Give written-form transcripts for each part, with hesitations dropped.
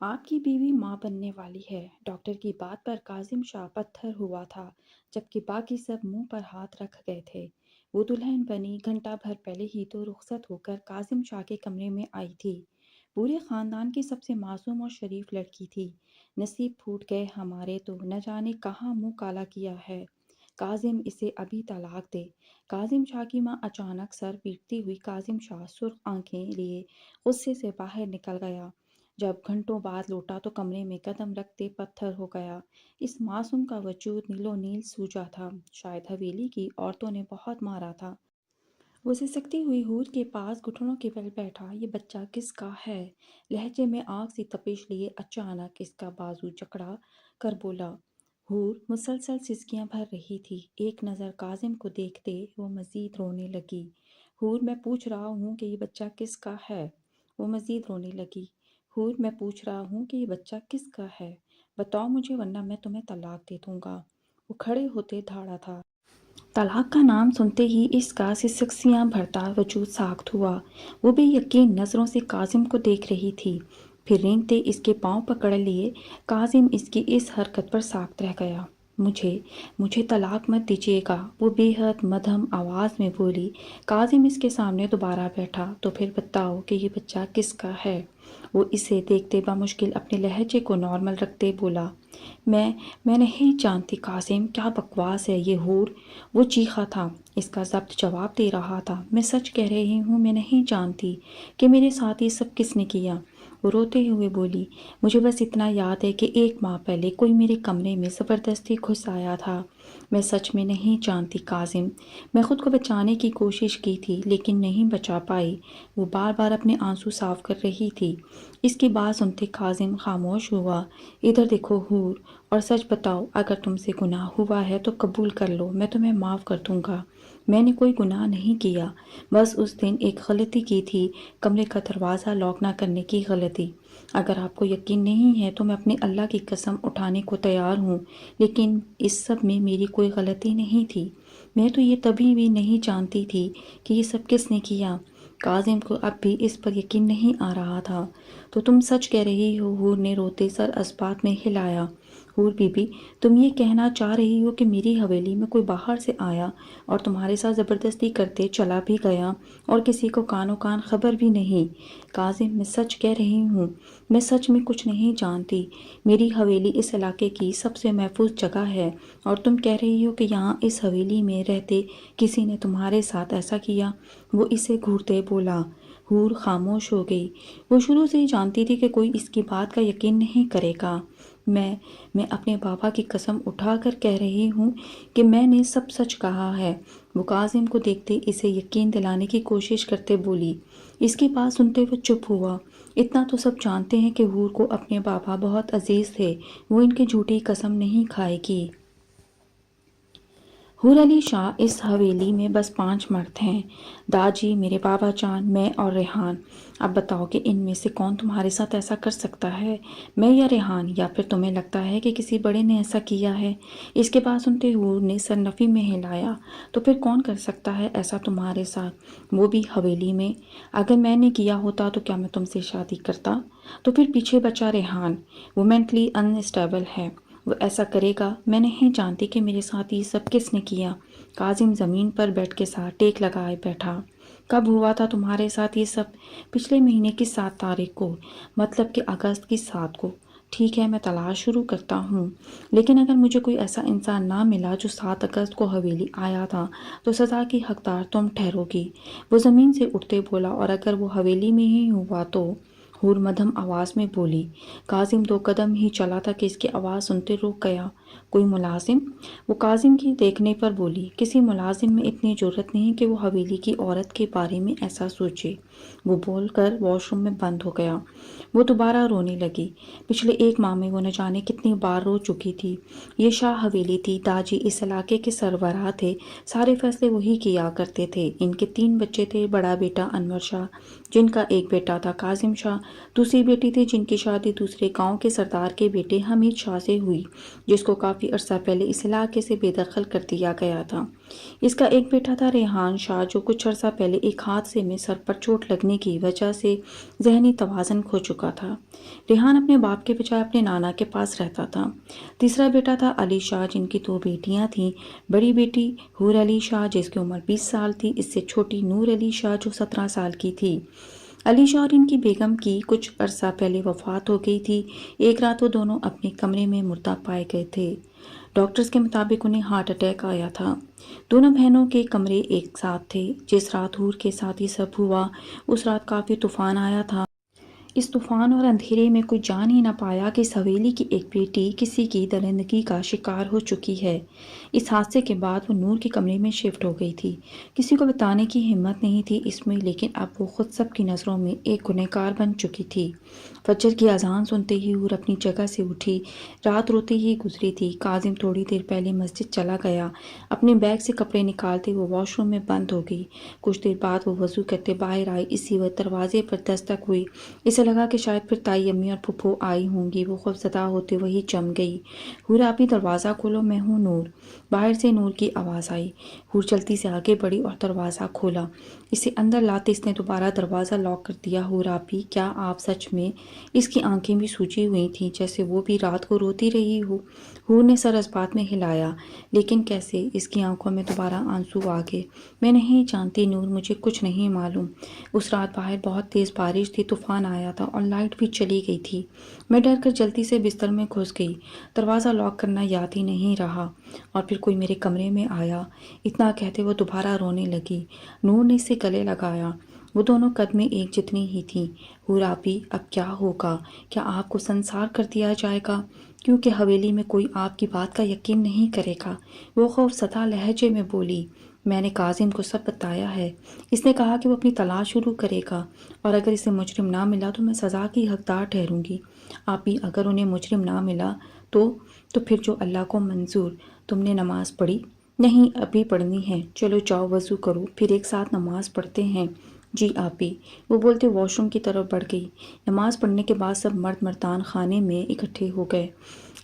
آپ کی بیوی ماں بننے والی ہے۔ ڈاکٹر کی بات پر کاظم شاہ پتھر ہوا تھا، جبکہ باقی سب منہ پر ہاتھ رکھ گئے تھے۔ وہ دلہن بنی گھنٹہ بھر پہلے ہی تو رخصت ہو کر کاظم شاہ کے کمرے میں آئی تھی۔ پورے خاندان کی سب سے معصوم اور شریف لڑکی تھی۔ نصیب پھوٹ گئے ہمارے تو نہ جانے کہاں منہ کالا کیا ہے۔ کاظم اسے ابھی طلاق دے۔ کاظم شاہ کی ماں اچانک سر پیٹتی ہوئی کاظم شاہ سرخ آنکھیں لیے غصے سے باہر نکل گیا۔ جب گھنٹوں بعد لوٹا تو کمرے میں قدم رکھتے پتھر ہو گیا۔ اس معصوم کا وجود نیلو نیل سوجا تھا۔ شاید حویلی کی عورتوں نے بہت مارا تھا۔ وہ سسکتی ہوئی حور کے پاس گھٹنوں کے بل بیٹھا۔ یہ بچہ کس کا ہے؟ لہجے میں آگ سی تپش لیے اچانک اس کا بازو جکڑا کر بولا۔ حور مسلسل سسکیاں بھر رہی تھی۔ ایک نظر کاظم کو دیکھتے وہ مزید رونے لگی۔ حور میں پوچھ رہا ہوں کہ یہ بچہ کس کا ہے؟ وہ مزید رونے لگی۔ حور میں پوچھ رہا ہوں کہ یہ بچہ کس کا ہے؟ بتاؤ مجھے ورنہ میں تمہیں طلاق دے دوں گا۔ وہ کھڑے ہوتے دھاڑا تھا۔ طلاق کا نام سنتے ہی اس کا سسکیاں بھرتا وجود ساخت ہوا۔ وہ بے یقین نظروں سے کاظم کو دیکھ رہی تھی۔ پھر رینگتے اس کے پاؤں پکڑ لیے۔ کاظم اس کی اس حرکت پر ساخت رہ گیا۔ مجھے طلاق مت دیجیے گا، وہ بے حد مدھم آواز میں بولی۔ کاظم اس کے سامنے دوبارہ بیٹھا۔ تو پھر بتاؤ کہ یہ بچہ کس کا ہے؟ وہ اسے دیکھتے بمشکل اپنے لہجے کو نارمل رکھتے بولا۔ میں نہیں جانتی کاظم، کیا بکواس ہے یہ حور؟ وہ چیخا تھا۔ اس کا ضبط جواب دے رہا تھا۔ میں سچ کہہ رہی ہوں، میں نہیں جانتی کہ میرے ساتھ یہ سب کس نے کیا۔ وہ روتے ہوئے بولی۔ مجھے بس اتنا یاد ہے کہ 1 ماہ پہلے کوئی میرے کمرے میں زبردستی گھس آیا تھا۔ میں سچ میں نہیں جانتی کاظم۔ میں خود کو بچانے کی کوشش کی تھی لیکن نہیں بچا پائی۔ وہ بار بار اپنے آنسو صاف کر رہی تھی۔ اس کی بات سنتے کاظم خاموش ہوا۔ ادھر دیکھو حور، اور سچ بتاؤ، اگر تم سے گناہ ہوا ہے تو قبول کر لو، میں تمہیں معاف کر دوں گا۔ میں نے کوئی گناہ نہیں کیا، بس اس دن ایک غلطی کی تھی، کمرے کا دروازہ لاک نہ کرنے کی غلطی۔ اگر آپ کو یقین نہیں ہے تو میں اپنے اللہ کی قسم اٹھانے کو تیار ہوں، لیکن اس سب میں میری کوئی غلطی نہیں تھی۔ میں تو یہ کبھی بھی نہیں جانتی تھی کہ یہ سب کس نے کیا۔ کاظم کو اب بھی اس پر یقین نہیں آ رہا تھا۔ تو تم سچ کہہ رہی ہو؟ حور نے روتے سر اسبات میں ہلایا۔ حور بی بی، تم یہ کہنا چاہ رہی ہو کہ میری حویلی میں کوئی باہر سے آیا اور تمہارے ساتھ زبردستی کرتے چلا بھی گیا اور کسی کو کانوں کان خبر بھی نہیں؟ کاظم، میں سچ کہہ رہی ہوں، میں سچ میں کچھ نہیں جانتی۔ میری حویلی اس علاقے کی سب سے محفوظ جگہ ہے اور تم کہہ رہی ہو کہ یہاں اس حویلی میں رہتے کسی نے تمہارے ساتھ ایسا کیا؟ وہ اسے گھورتے بولا۔ حور خاموش ہو گئی۔ وہ شروع سے ہی جانتی تھی کہ کوئی اس کی بات کا یقین نہیں کرے گا۔ میں اپنے بابا کی قسم اٹھا کر کہہ رہی ہوں کہ میں نے سب سچ کہا ہے۔ وہ کاظم کو دیکھتے اسے یقین دلانے کی کوشش کرتے بولی۔ اس کی بات سنتے وہ چپ ہوا۔ اتنا تو سب جانتے ہیں کہ حور کو اپنے بابا بہت عزیز تھے، وہ ان کی جھوٹی قسم نہیں کھائے گی۔ حور علی شاہ، اس حویلی میں بس 5 مرد ہیں، داجی، میرے بابا جان، میں اور ریحان۔ اب بتاؤ کہ ان میں سے کون تمہارے ساتھ ایسا کر سکتا ہے؟ میں یا ریحان؟ یا پھر تمہیں لگتا ہے کہ کسی بڑے نے ایسا کیا ہے؟ اس کے بعد سنتے حور نے سر نفی میں ہلایا۔ تو پھر کون کر سکتا ہے ایسا تمہارے ساتھ، وہ بھی حویلی میں؟ اگر میں نے کیا ہوتا تو کیا میں تم سے شادی کرتا؟ تو پھر پیچھے بچا ریحان، وہ مینٹلی انسٹیبل ہے، وہ ایسا کرے گا؟ میں نہیں جانتی کہ میرے ساتھ یہ سب کس نے کیا۔ کاظم زمین پر بیٹھ کے ساتھ ٹیک لگائے بیٹھا۔ کب ہوا تھا تمہارے ساتھ یہ سب؟ پچھلے مہینے کی 7 تاریخ کو، مطلب کہ اگست کی 7 کو۔ ٹھیک ہے، میں تلاش شروع کرتا ہوں، لیکن اگر مجھے کوئی ایسا انسان نہ ملا جو 7 اگست کو حویلی آیا تھا تو سزا کی حقدار تم ٹھہرو گی۔ وہ زمین سے اٹھتے بولا۔ اور اگر وہ حویلی میں ہی ہوا تو؟ حور مدھم آواز میں بولی۔ کاظم 2 قدم ہی چلا تھا کہ اس کی آواز سنتے رک گیا۔ کوئی ملازم؟ وہ کاظم کی دیکھنے پر بولی۔ کسی ملازم میں اتنی جرأت نہیں کہ وہ حویلی کی عورت کے بارے میں ایسا سوچے۔ وہ بول کر واش روم میں بند ہو گیا۔ وہ دوبارہ رونے لگی۔ پچھلے 1 ماہ میں وہ نہ جانے کتنی بار رو چکی تھی۔ یہ شاہ حویلی تھی، داجی اس علاقے کے سربراہ تھے، سارے فیصلے وہی کیا کرتے تھے۔ ان کے 3 بچے تھے، بڑا بیٹا انور شاہ، جن کا ایک بیٹا تھا کاظم شاہ دوسری بیٹی تھی جن کی شادی دوسرے گاؤں کے سردار کے بیٹے حمید شاہ سے ہوئی، جس کو کافی عرصہ پہلے اس علاقے سے بے دخل کر دیا گیا تھا۔ اس کا ایک بیٹا تھا ریحان شاہ، جو کچھ عرصہ پہلے ایک حادثے میں سر پر چوٹ لگنے کی وجہ سے ذہنی توازن کھو چکا تھا۔ ریحان اپنے باپ کے بجائے اپنے نانا کے پاس رہتا تھا۔ تیسرا بیٹا تھا علی شاہ، جن کی 2 بیٹیاں تھیں، بڑی بیٹی حور علی شاہ جس کی عمر 20 سال تھی، اس سے چھوٹی نور علی شاہ جو 17 سال کی تھی۔ علی شاہ اور ان کی بیگم کی کچھ عرصہ پہلے وفات ہو گئی تھی۔ ایک رات وہ دونوں اپنے کمرے میں مردہ پائے گئے تھے۔ ڈاکٹرز کے مطابق انہیں ہارٹ اٹیک آیا تھا۔ دونوں بہنوں کے کمرے ایک ساتھ تھے۔ جس رات حور کے ساتھ یہ سب ہوا، اس رات کافی طوفان آیا تھا۔ اس طوفان اور اندھیرے میں کوئی جان ہی نہ پایا کہ اس حویلی کی ایک بیٹی کسی کی درندگی کا شکار ہو چکی ہے۔ اس حادثے کے بعد وہ نور کے کمرے میں شفٹ ہو گئی تھی۔ کسی کو بتانے کی ہمت نہیں تھی اس میں، لیکن اب وہ خود سب کی نظروں میں ایک گنہگار بن چکی تھی۔ فجر کی اذان سنتے ہی حور اپنی جگہ سے اٹھی۔ رات روتے ہی گزری تھی۔ کاظم تھوڑی دیر پہلے مسجد چلا گیا۔ اپنے بیگ سے کپڑے نکالتے وہ واش روم میں بند ہو گئی۔ کچھ دیر بعد وہ وضو کرتے باہر آئی۔ اسی وقت دروازے پر دستک ہوئی۔ اسے لگا کہ شاید پھر تائی امی اور پھپھو آئی ہوں گی۔ وہ خوفزدہ ہوتے وہی چم گئی۔ حور آپی دروازہ کھولو، میں ہوں نور۔ باہر سے نور کی آواز آئی۔ حور جلدی سے آگے بڑھی اور دروازہ کھولا۔ اسے اندر لاتے اس نے دوبارہ دروازہ لاک کر دیا۔ حور آپی کیا آپ سچ میں؟ اس کی آنکھیں بھی سوجی ہوئی تھیں جیسے وہ بھی رات کو روتی رہی ہو۔ حور نے سر اس بات میں ہلایا، لیکن کیسے؟ اس کی آنکھوں میں دوبارہ آنسو آ گئے۔ میں نہیں جانتی نور، مجھے کچھ نہیں معلوم۔ اس رات باہر بہت تیز بارش تھی، طوفان آیا تھا اور لائٹ بھی چلی گئی تھی۔ میں ڈر کر جلدی سے بستر میں گھس گئی۔ دروازہ لاک کرنا یاد ہی نہیں رہا، اور پھر کوئی میرے کمرے میں آیا۔ اتنا کہتے وہ دوبارہ رونے لگی۔ نور نے اسے گلے لگایا۔ وہ دونوں قد میں ایک جتنی ہی تھیں۔ حور آپی اب کیا ہوگا؟ کیا آپ کو سنسار کر دیا جائے گا؟ کیونکہ حویلی میں کوئی آپ کی بات کا یقین نہیں کرے گا۔ وہ خوفزدہ لہجے میں بولی۔ میں نے کاظم کو سب بتایا ہے۔ اس نے کہا کہ وہ اپنی تلاش شروع کرے گا، اور اگر اسے مجرم نہ ملا تو میں سزا کی حقدار ٹھہروں گی۔ آپی اگر انہیں مجرم نہ ملا تو پھر جو اللہ کو منظور۔ تم نے نماز پڑھی؟ نہیں، ابھی پڑھنی ہے۔ چلو جاؤ وضو کرو، پھر ایک ساتھ نماز پڑھتے ہیں۔ جی آپی، وہ بولتے واش روم کی طرف بڑھ گئی۔ نماز پڑھنے کے بعد سب مرد مردان خانے میں اکٹھے ہو گئے۔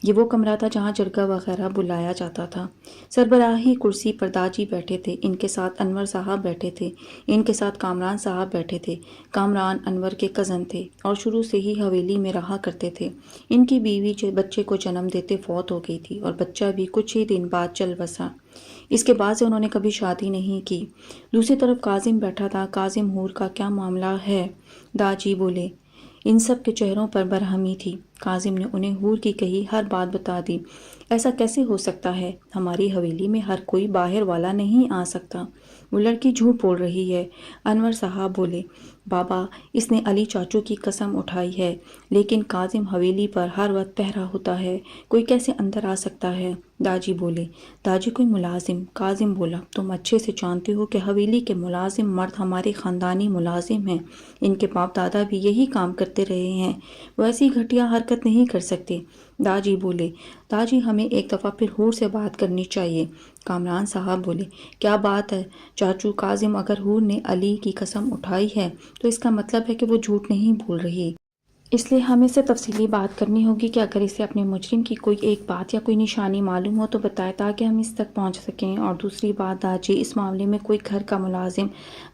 یہ وہ کمرہ تھا جہاں جرگہ وغیرہ بلایا جاتا تھا۔ سربراہی کرسی پر داجی بیٹھے تھے، ان کے ساتھ انور صاحب بیٹھے تھے، ان کے ساتھ کامران صاحب بیٹھے تھے۔ کامران انور کے کزن تھے اور شروع سے ہی حویلی میں رہا کرتے تھے۔ ان کی بیوی بچے کو جنم دیتے فوت ہو گئی تھی، اور بچہ بھی کچھ ہی دن بعد چل بسا۔ اس کے بعد سے انہوں نے کبھی شادی نہیں کی۔ دوسری طرف کاظم بیٹھا تھا۔ کاظم، حور کا کیا معاملہ ہے؟ داجی بولے۔ ان سب کے چہروں پر برہمی تھی۔ کاظم نے انہیں حور کی کہی ہر بات بتا دی۔ ایسا کیسے ہو سکتا ہے؟ ہماری حویلی میں ہر کوئی باہر والا نہیں آ سکتا۔ وہ لڑکی جھوٹ بول رہی ہے۔ انور صاحب بولے۔ بابا، اس نے علی چاچو کی قسم اٹھائی ہے، لیکن کاظم حویلی پر ہر وقت پہرا ہوتا ہے، کوئی کیسے اندر آ سکتا ہے؟ داجی بولے۔ داجی کوئی ملازم؟ کاظم بولا۔ تم اچھے سے جانتے ہو کہ حویلی کے ملازم مرد ہمارے خاندانی ملازم ہیں، ان کے باپ دادا بھی یہی کام کرتے رہے ہیں، وہ ایسی گھٹیا حرکت نہیں کر سکتے۔ داجی بولے۔ داجی، ہمیں ایک دفعہ پھر حور سے بات کرنی چاہیے۔ کامران صاحب بولے۔ کیا بات ہے چاچو؟ کاظم، اگر حور نے علی کی قسم اٹھائی ہے تو اس کا مطلب ہے کہ وہ جھوٹ نہیں بول رہی۔ اس لیے ہمیں سے تفصیلی بات کرنی ہوگی کہ اگر اسے اپنے مجرم کی کوئی ایک بات یا کوئی نشانی معلوم ہو تو بتائے، تاکہ ہم اس تک پہنچ سکیں۔ اور دوسری بات داجی، اس معاملے میں کوئی گھر کا ملازم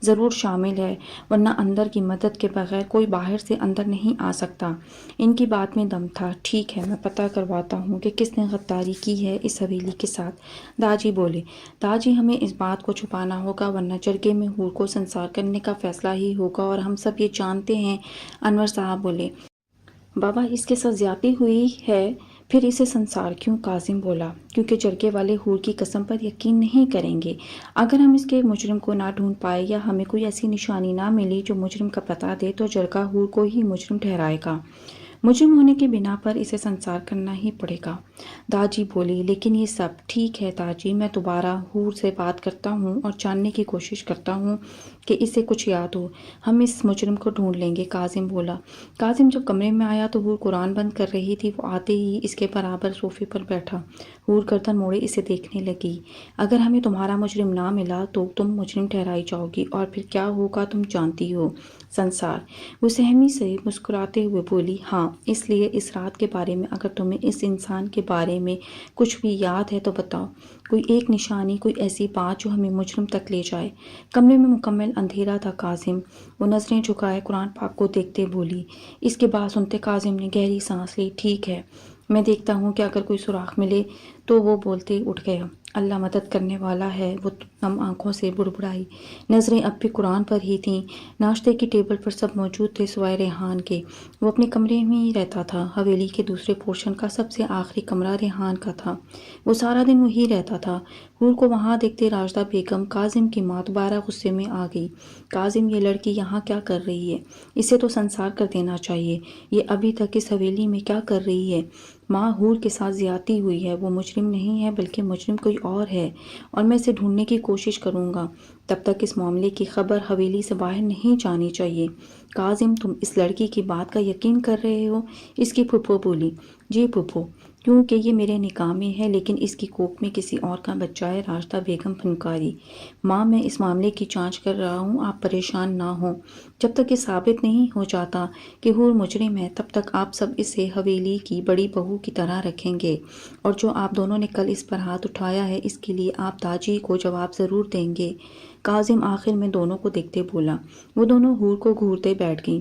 ضرور شامل ہے، ورنہ اندر کی مدد کے بغیر کوئی باہر سے اندر نہیں آ سکتا۔ ان کی بات میں دم تھا۔ ٹھیک ہے، میں پتہ کرواتا ہوں کہ کس نے غداری کی ہے اس حویلی کے ساتھ۔ داجی بولے۔ داجی، ہمیں اس بات کو چھپانا ہوگا، ورنہ جرگے میں حور کو سنسار کرنے کا فیصلہ ہی ہوگا، اور ہم سب یہ جانتے ہیں۔ انور صاحب بولے۔ بابا، اس کے ساتھ زیادتی ہوئی ہے، پھر اسے سنسار کیوں؟ کاظم بولا۔ کیونکہ جرگے والے حور کی قسم پر یقین نہیں کریں گے۔ اگر ہم اس کے مجرم کو نہ ڈھونڈ پائے یا ہمیں کوئی ایسی نشانی نہ ملی جو مجرم کا پتہ دے تو جرگہ حور کو ہی مجرم ٹھہرائے گا۔ مجرم ہونے کی بنا پر اسے سنسار کرنا ہی پڑے گا۔ داجی بولی، لیکن یہ سب ٹھیک ہے تاجی، میں دوبارہ حور سے بات کرتا ہوں اور جاننے کی کوشش کرتا ہوں کہ اسے کچھ یاد ہو، ہم اس مجرم کو ڈھونڈ لیں گے، کاظم بولا۔ کاظم جب کمرے میں آیا تو حور قرآن بند کر رہی تھی، وہ آتے ہی اس کے برابر صوفے پر بیٹھا۔ حور گردن موڑے اسے دیکھنے لگی۔ اگر ہمیں تمہارا مجرم نہ ملا تو تم مجرم ٹھہرائی جاؤ گی، اور پھر کیا ہوگا تم جانتی ہو، سنسار۔ وہ سہمی سے مسکراتے ہوئے بولی، ہاں، اس لیے اس رات کے بارے میں اگر تمہیں اس انسان کے بارے میں کچھ بھی یاد ہے تو بتاؤ، کوئی ایک نشانی، کوئی ایسی بات جو ہمیں مجرم تک لے جائے۔ کمرے میں مکمل اندھیرا تھا کاظم۔ وہ نظریں جھکائے قرآن پاک کو دیکھتے بولی۔ اس کی بات سنتے کاظم نے گہری سانس لی۔ ٹھیک ہے، میں دیکھتا ہوں کہ اگر کوئی سراغ ملے تو۔ وہ بولتے اٹھ گیا۔ اللہ مدد کرنے والا ہے، وہ نم آنکھوں سے بڑبڑائی۔ نظریں اب بھی قرآن پر ہی تھیں۔ ناشتے کی ٹیبل پر سب موجود تھے سوائے ریحان کے۔ وہ اپنے کمرے میں ہی رہتا تھا۔ حویلی کے دوسرے پورشن کا سب سے آخری کمرہ ریحان کا تھا۔ وہ سارا دن وہی رہتا تھا۔ حور کو وہاں دیکھتے راجدہ بیگم، کاظم کی ماں، دوبارہ غصے میں آ گئی۔ کاظم، یہ لڑکی یہاں کیا کر رہی ہے؟ اسے تو سنسار کر دینا چاہیے۔ یہ ابھی تک اس حویلی میں کیا کر رہی ہے؟ ماں، حور کے ساتھ زیادتی ہوئی ہے۔ وہ مجرم نہیں ہے بلکہ مجرم کوئی اور ہے، اور میں اسے ڈھونڈنے کی کوشش کروں گا۔ تب تک اس معاملے کی خبر حویلی سے باہر نہیں جانی چاہیے۔ کاظم، تم اس لڑکی کی بات کا یقین کر رہے ہو؟ اس کی پھپھو بولی۔ جی پھپھو، کیونکہ یہ میرے نکاح میں ہے، لیکن اس کی کوکھ میں کسی اور کا بچہ ہے، راجدہ بیگم پھنکاری۔ ماں، میں اس معاملے کی جانچ کر رہا ہوں، آپ پریشان نہ ہوں۔ جب تک یہ ثابت نہیں ہو جاتا کہ حور مجرم ہے، تب تک آپ سب اسے حویلی کی بڑی بہو کی طرح رکھیں گے، اور جو آپ دونوں نے کل اس پر ہاتھ اٹھایا ہے، اس کے لیے آپ داجی کو جواب ضرور دیں گے۔ کاظم آخر میں دونوں کو دیکھتے بولا۔ وہ دونوں حور کو گھورتے بیٹھ گئیں۔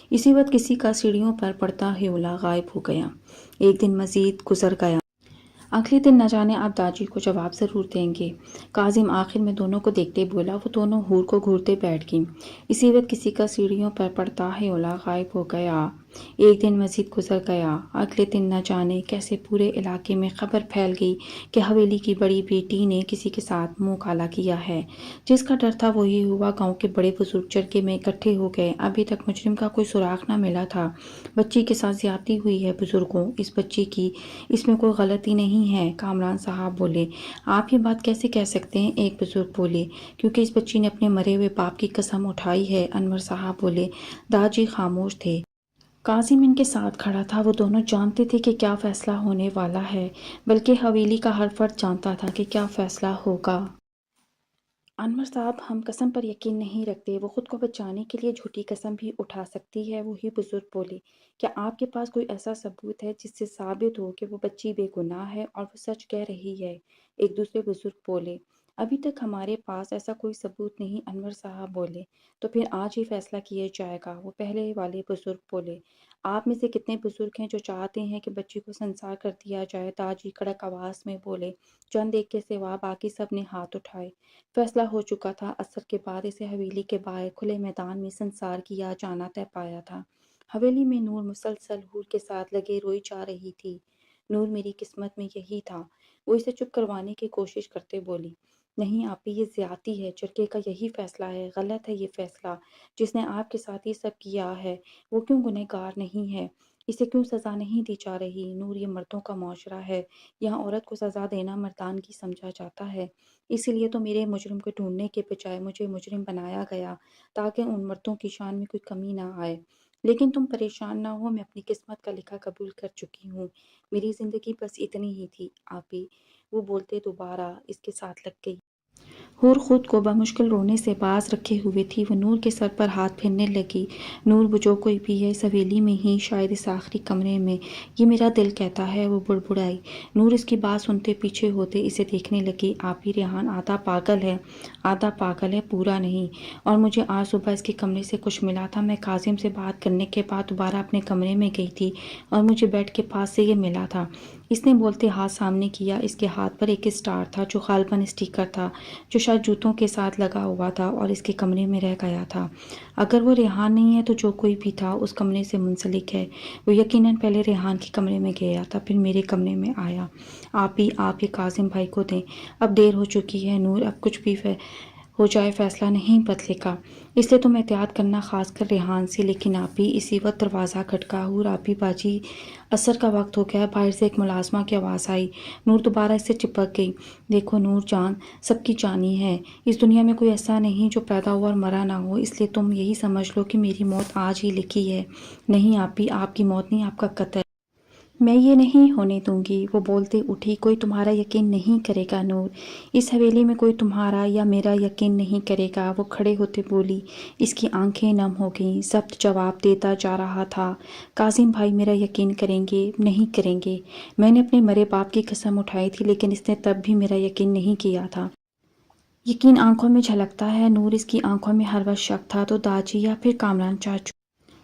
اسی وقت کسی کا سیڑھیوں پر پڑتا ہیولا غائب ہو گیا۔ ایک دن مزید گزر گیا۔ اگلے دن نہ جانے آپ داجی کو جواب ضرور دیں گے۔ کاظم آخر میں دونوں کو دیکھتے بولا۔ وہ دونوں حور کو گھورتے بیٹھ گئیں۔ اسی وقت کسی کا سیڑھیوں پر پڑتا ہیولا غائب ہو گیا۔ ایک دن مزید گزر گیا۔ اگلے دن نہ جانے کیسے پورے علاقے میں خبر پھیل گئی کہ حویلی کی بڑی بیٹی نے کسی کے ساتھ منہ کالا کیا ہے۔ جس کا ڈر تھا وہی ہوا۔ گاؤں کے بڑے بزرگ جرگے میں اکٹھے ہو گئے۔ ابھی تک مجرم کا کوئی سراغ نہ ملا تھا۔ بچی کے ساتھ زیادتی ہوئی ہے بزرگوں، اس بچی کی، اس میں کوئی غلطی نہیں ہے، کامران صاحب بولے۔ آپ یہ بات کیسے کہہ سکتے ہیں؟ ایک بزرگ بولے۔ کیونکہ اس بچی نے اپنے مرے ہوئے باپ کی قسم اٹھائی ہے، انور صاحب بولے۔ داجی خاموش تھے۔ کاظم ان کے ساتھ کھڑا تھا۔ وہ دونوں جانتے تھے کہ کیا فیصلہ ہونے والا ہے، بلکہ حویلی کا ہر فرد جانتا تھا کہ کیا فیصلہ ہوگا۔ انور صاحب، ہم قسم پر یقین نہیں رکھتے، وہ خود کو بچانے کے لیے جھوٹی قسم بھی اٹھا سکتی ہے، وہی بزرگ بولے۔ کیا آپ کے پاس کوئی ایسا ثبوت ہے جس سے ثابت ہو کہ وہ بچی بے گناہ ہے اور وہ سچ کہہ رہی ہے؟ ایک دوسرے بزرگ بولے۔ ابھی تک ہمارے پاس ایسا کوئی ثبوت نہیں، انور صاحب بولے۔ تو پھر آج ہی فیصلہ کیا جائے گا، وہ پہلے والے بزرگ بولے۔ آپ میں سے کتنے بزرگ ہیں جو چاہتے ہیں کہ بچی کو سنسار کر دیا جائے؟ داجی کڑک آواز میں بولے۔ چند ایک کے سوا باقی سب نے ہاتھ اٹھائے۔ فیصلہ ہو چکا تھا۔ عصر کے بعد اسے حویلی کے باہر کھلے میدان میں سنسار کیا جانا طے پایا تھا۔ حویلی میں نور مسلسل حور کے ساتھ لگے روئی جا رہی تھی۔ نور، میری قسمت میں یہی تھا۔ وہ اسے چپ کروانے کی کوشش کرتے بولی۔ نہیں آپی، یہ زیادتی ہے، جرگے کا یہی فیصلہ ہے، غلط ہے یہ فیصلہ۔ جس نے آپ کے ساتھ یہ سب کیا ہے وہ کیوں گنہگار نہیں ہے؟ اسے کیوں سزا نہیں دی جا رہی؟ نور، یہ مردوں کا معاشرہ ہے، یہاں عورت کو سزا دینا مردانگی سمجھا جاتا ہے۔ اسی لیے تو میرے مجرم کو ڈھونڈنے کے بجائے مجھے مجرم بنایا گیا، تاکہ ان مردوں کی شان میں کوئی کمی نہ آئے۔ لیکن تم پریشان نہ ہو، میں اپنی قسمت کا لکھا قبول کر چکی ہوں۔ میری زندگی بس اتنی ہی تھی آپی۔ وہ بولتے دوبارہ اس کے ساتھ لگ گئی۔ حور خود کو بمشکل رونے سے باز رکھے ہوئے تھی۔ وہ نور کے سر پر ہاتھ پھیرنے لگی۔ نور، وہ جو کوئی بھی ہے، اس حویلی میں ہی، شاید اس آخری کمرے میں، یہ میرا دل کہتا ہے، وہ بڑبڑائی۔ نور اس کی بات سنتے پیچھے ہوتے اسے دیکھنے لگی۔ آپی، ریحان آدھا پاگل ہے، پورا نہیں۔ اور مجھے آج صبح اس کے کمرے سے کچھ ملا تھا۔ میں کاظم سے بات کرنے کے بعد دوبارہ اپنے کمرے میں گئی تھی اور مجھے بیڈ کے پاس سے یہ ملا تھا۔ اس نے بولتے ہاتھ سامنے کیا۔ اس کے ہاتھ پر ایک اسٹار تھا جو غالباً اسٹیکر تھا، جو شاید جوتوں کے ساتھ لگا ہوا تھا اور اس کے کمرے میں رہ گیا تھا۔ اگر وہ ریحان نہیں ہے تو جو کوئی بھی تھا اس کمرے سے منسلک ہے۔ وہ یقیناً پہلے ریحان کے کمرے میں گیا تھا، پھر میرے کمرے میں آیا۔ آپی، آپ یہ کاظم بھائی کو دیں، اب دیر ہو چکی ہے۔ نور، اب کچھ بھی ہو جائے فیصلہ نہیں بدلے گا، اس لیے تم احتیاط کرنا، خاص کر ریحان سے۔ لیکن آپی، اسی وقت دروازہ کھٹکا۔ حور آپی باجی، عصر کا وقت ہو گیا۔ باہر سے ایک ملازمہ کی آواز آئی۔ نور دوبارہ اس سے چپک گئی۔ دیکھو نور جان، سب کی جانی ہے، اس دنیا میں کوئی ایسا نہیں جو پیدا ہوا اور مرا نہ ہو، اس لیے تم یہی سمجھ لو کہ میری موت آج ہی لکھی ہے۔ نہیں آپی، آپ کی موت نہیں، آپ کا قتل میں یہ نہیں ہونے دوں گی۔ وہ بولتے اٹھی۔ کوئی تمہارا یقین نہیں کرے گا نور، اس حویلی میں کوئی تمہارا یا میرا یقین نہیں کرے گا۔ وہ کھڑے ہوتے بولی۔ اس کی آنکھیں نم ہو گئیں۔ ضبط جواب دیتا جا رہا تھا۔ کاظم بھائی میرا یقین کریں گے؟ نہیں کریں گے۔ میں نے اپنے مرے باپ کی قسم اٹھائی تھی، لیکن اس نے تب بھی میرا یقین نہیں کیا تھا۔ یقین آنکھوں میں جھلکتا ہے نور، اس کی آنکھوں میں ہر وقت شک تھا۔ تو داجی یا پھر کامران چاچو،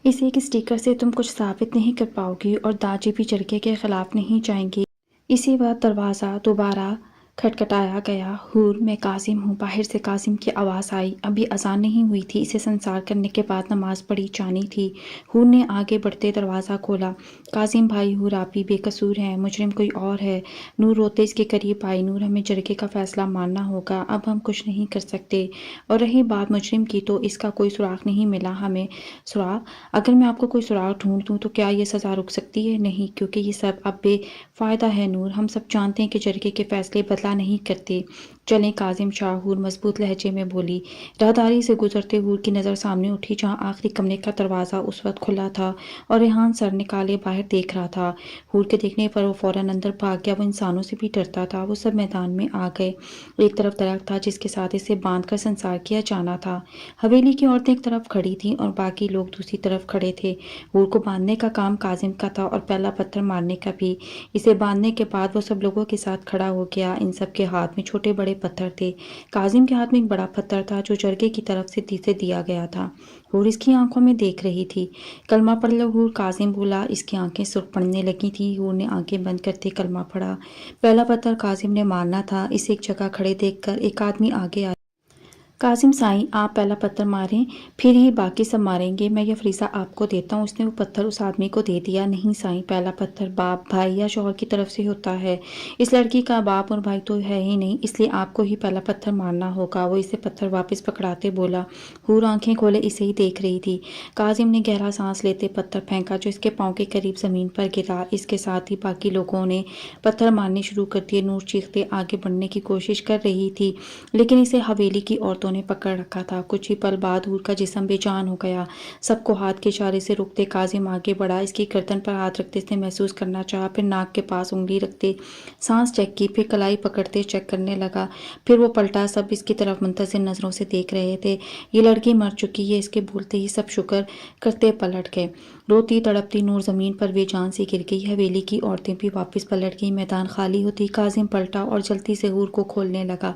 اس ایک اسٹیکر سے تم کچھ ثابت نہیں کر پاؤ گی، اور داجی بھی جرگے کے خلاف نہیں جائیں گے۔ اسی وقت دروازہ دوبارہ کھٹکھٹایا گیا۔ حور، میں کاظم ہوں۔ باہر سے کاظم کی آواز آئی۔ ابھی اذان نہیں ہوئی تھی، اسے سنسار کرنے کے بعد نماز پڑھی جانی تھی۔ حور نے آگے بڑھتے دروازہ کھولا۔ کاظم بھائی، حور آپی بے قصور ہیں، مجرم کوئی اور ہے۔ نور روتے اس کے قریب آئی۔ نور، ہمیں جرگے کا فیصلہ ماننا ہوگا، اب ہم کچھ نہیں کر سکتے۔ اور رہی بات مجرم کی، تو اس کا کوئی سراغ نہیں ملا ہمیں۔ سراغ؟ اگر میں آپ کو کوئی سراغ ڈھونڈ دوں تو کیا یہ سزا رک سکتی ہے؟ نہیں، کیونکہ یہ سب اب بے فائدہ ہے نور، ہم سب جانتے ہیں کہ جرگے کے فیصلے بدلا نہیں کرتے۔ چلیں کاظم شاہ، حور مضبوط لہجے میں بولی۔ راہداری سے گزرتے حور کی نظر سامنے اٹھی، جہاں آخری کمرے کا دروازہ اس وقت کھلا تھا اور ریحان سر نکالے باہر دیکھ رہا تھا۔ حور کے دیکھنے پر وہ فوراً اندر بھاگ گیا۔ وہ انسانوں سے بھی ڈرتا تھا۔ وہ سب میدان میں آ گئے۔ ایک طرف درخت تھا جس کے ساتھ اسے باندھ کر سنسار کیا جانا تھا۔ حویلی کی عورتیں ایک طرف کھڑی تھیں اور باقی لوگ دوسری طرف کھڑے تھے۔ حور کو باندھنے کا کام کاظم کا تھا اور پہلا پتھر مارنے کا بھی۔ اسے باندھنے کے بعد وہ سب لوگوں کے ساتھ کھڑا ہو گیا۔ ان سب کے ہاتھ میں چھوٹے بڑے پتھر تھے۔ کاظم کے ہاتھ میں ایک بڑا پتھر تھا جو جرگے کی طرف سے دیا گیا تھا۔ حور اس کی آنکھوں میں دیکھ رہی تھی۔ کلمہ پڑھ لو حور، کاظم بولا۔ اس کی آنکھیں سرخ پڑنے لگی تھیں۔ حور نے آنکھیں بند کرتے کلمہ پڑھا۔ پہلا پتھر کاظم نے مارنا تھا۔ اسے ایک جگہ کھڑے دیکھ کر ایک آدمی آگے آیا۔ کاظم سائیں، آپ پہلا پتھر ماریں، پھر ہی باقی سب ماریں گے۔ میں یہ فریضہ آپ کو دیتا ہوں۔ اس نے وہ پتھر اس آدمی کو دے دیا۔ نہیں سائیں، پہلا پتھر باپ، بھائی یا شوہر کی طرف سے ہوتا ہے۔ اس لڑکی کا باپ اور بھائی تو ہے ہی نہیں، اس لیے آپ کو ہی پہلا پتھر مارنا ہوگا۔ وہ اسے پتھر واپس پکڑاتے بولا۔ حور آنکھیں کھولے اسے ہی دیکھ رہی تھی۔ کاظم نے گہرا سانس لیتے پتھر پھینکا جو اس کے پاؤں کے قریب زمین پر گرا۔ اس کے ساتھ ہی باقی لوگوں نے پتھر مارنے شروع کر دیے۔ نور چیختے آگے بڑھنے کی کوشش کر رہی تھی، لیکن اسے حویلی کی عورتوں نے پکڑ رکھا تھا۔ کچھ ہی پل بعد حور کا جسم بے جان ہو گیا۔ سب کو ہاتھ کے اشارے سے روکتے کاظم آگے بڑھا۔ اس کی گردن پر ہاتھ رکھتے اس نے محسوس کرنا چاہا، پھر ناک کے پاس انگلی رکھتے سانس چیک کی، پھر کلائی پکڑتے چیک کرنے لگا۔ پھر وہ پلٹا۔ سب اس کی طرف منتظر نظروں سے دیکھ رہے تھے۔ یہ لڑکی مر چکی ہے، اس کے بولتے ہی سب شکر کرتے پلٹ گئے۔ روتی تڑپتی نور زمین پر بے جان سی گر گئی۔ حویلی کی عورتیں بھی واپس پلٹ گئیں۔ میدان خالی ہوتی کاظم پلٹا اور جلدی سے حور کو کھولنے لگا۔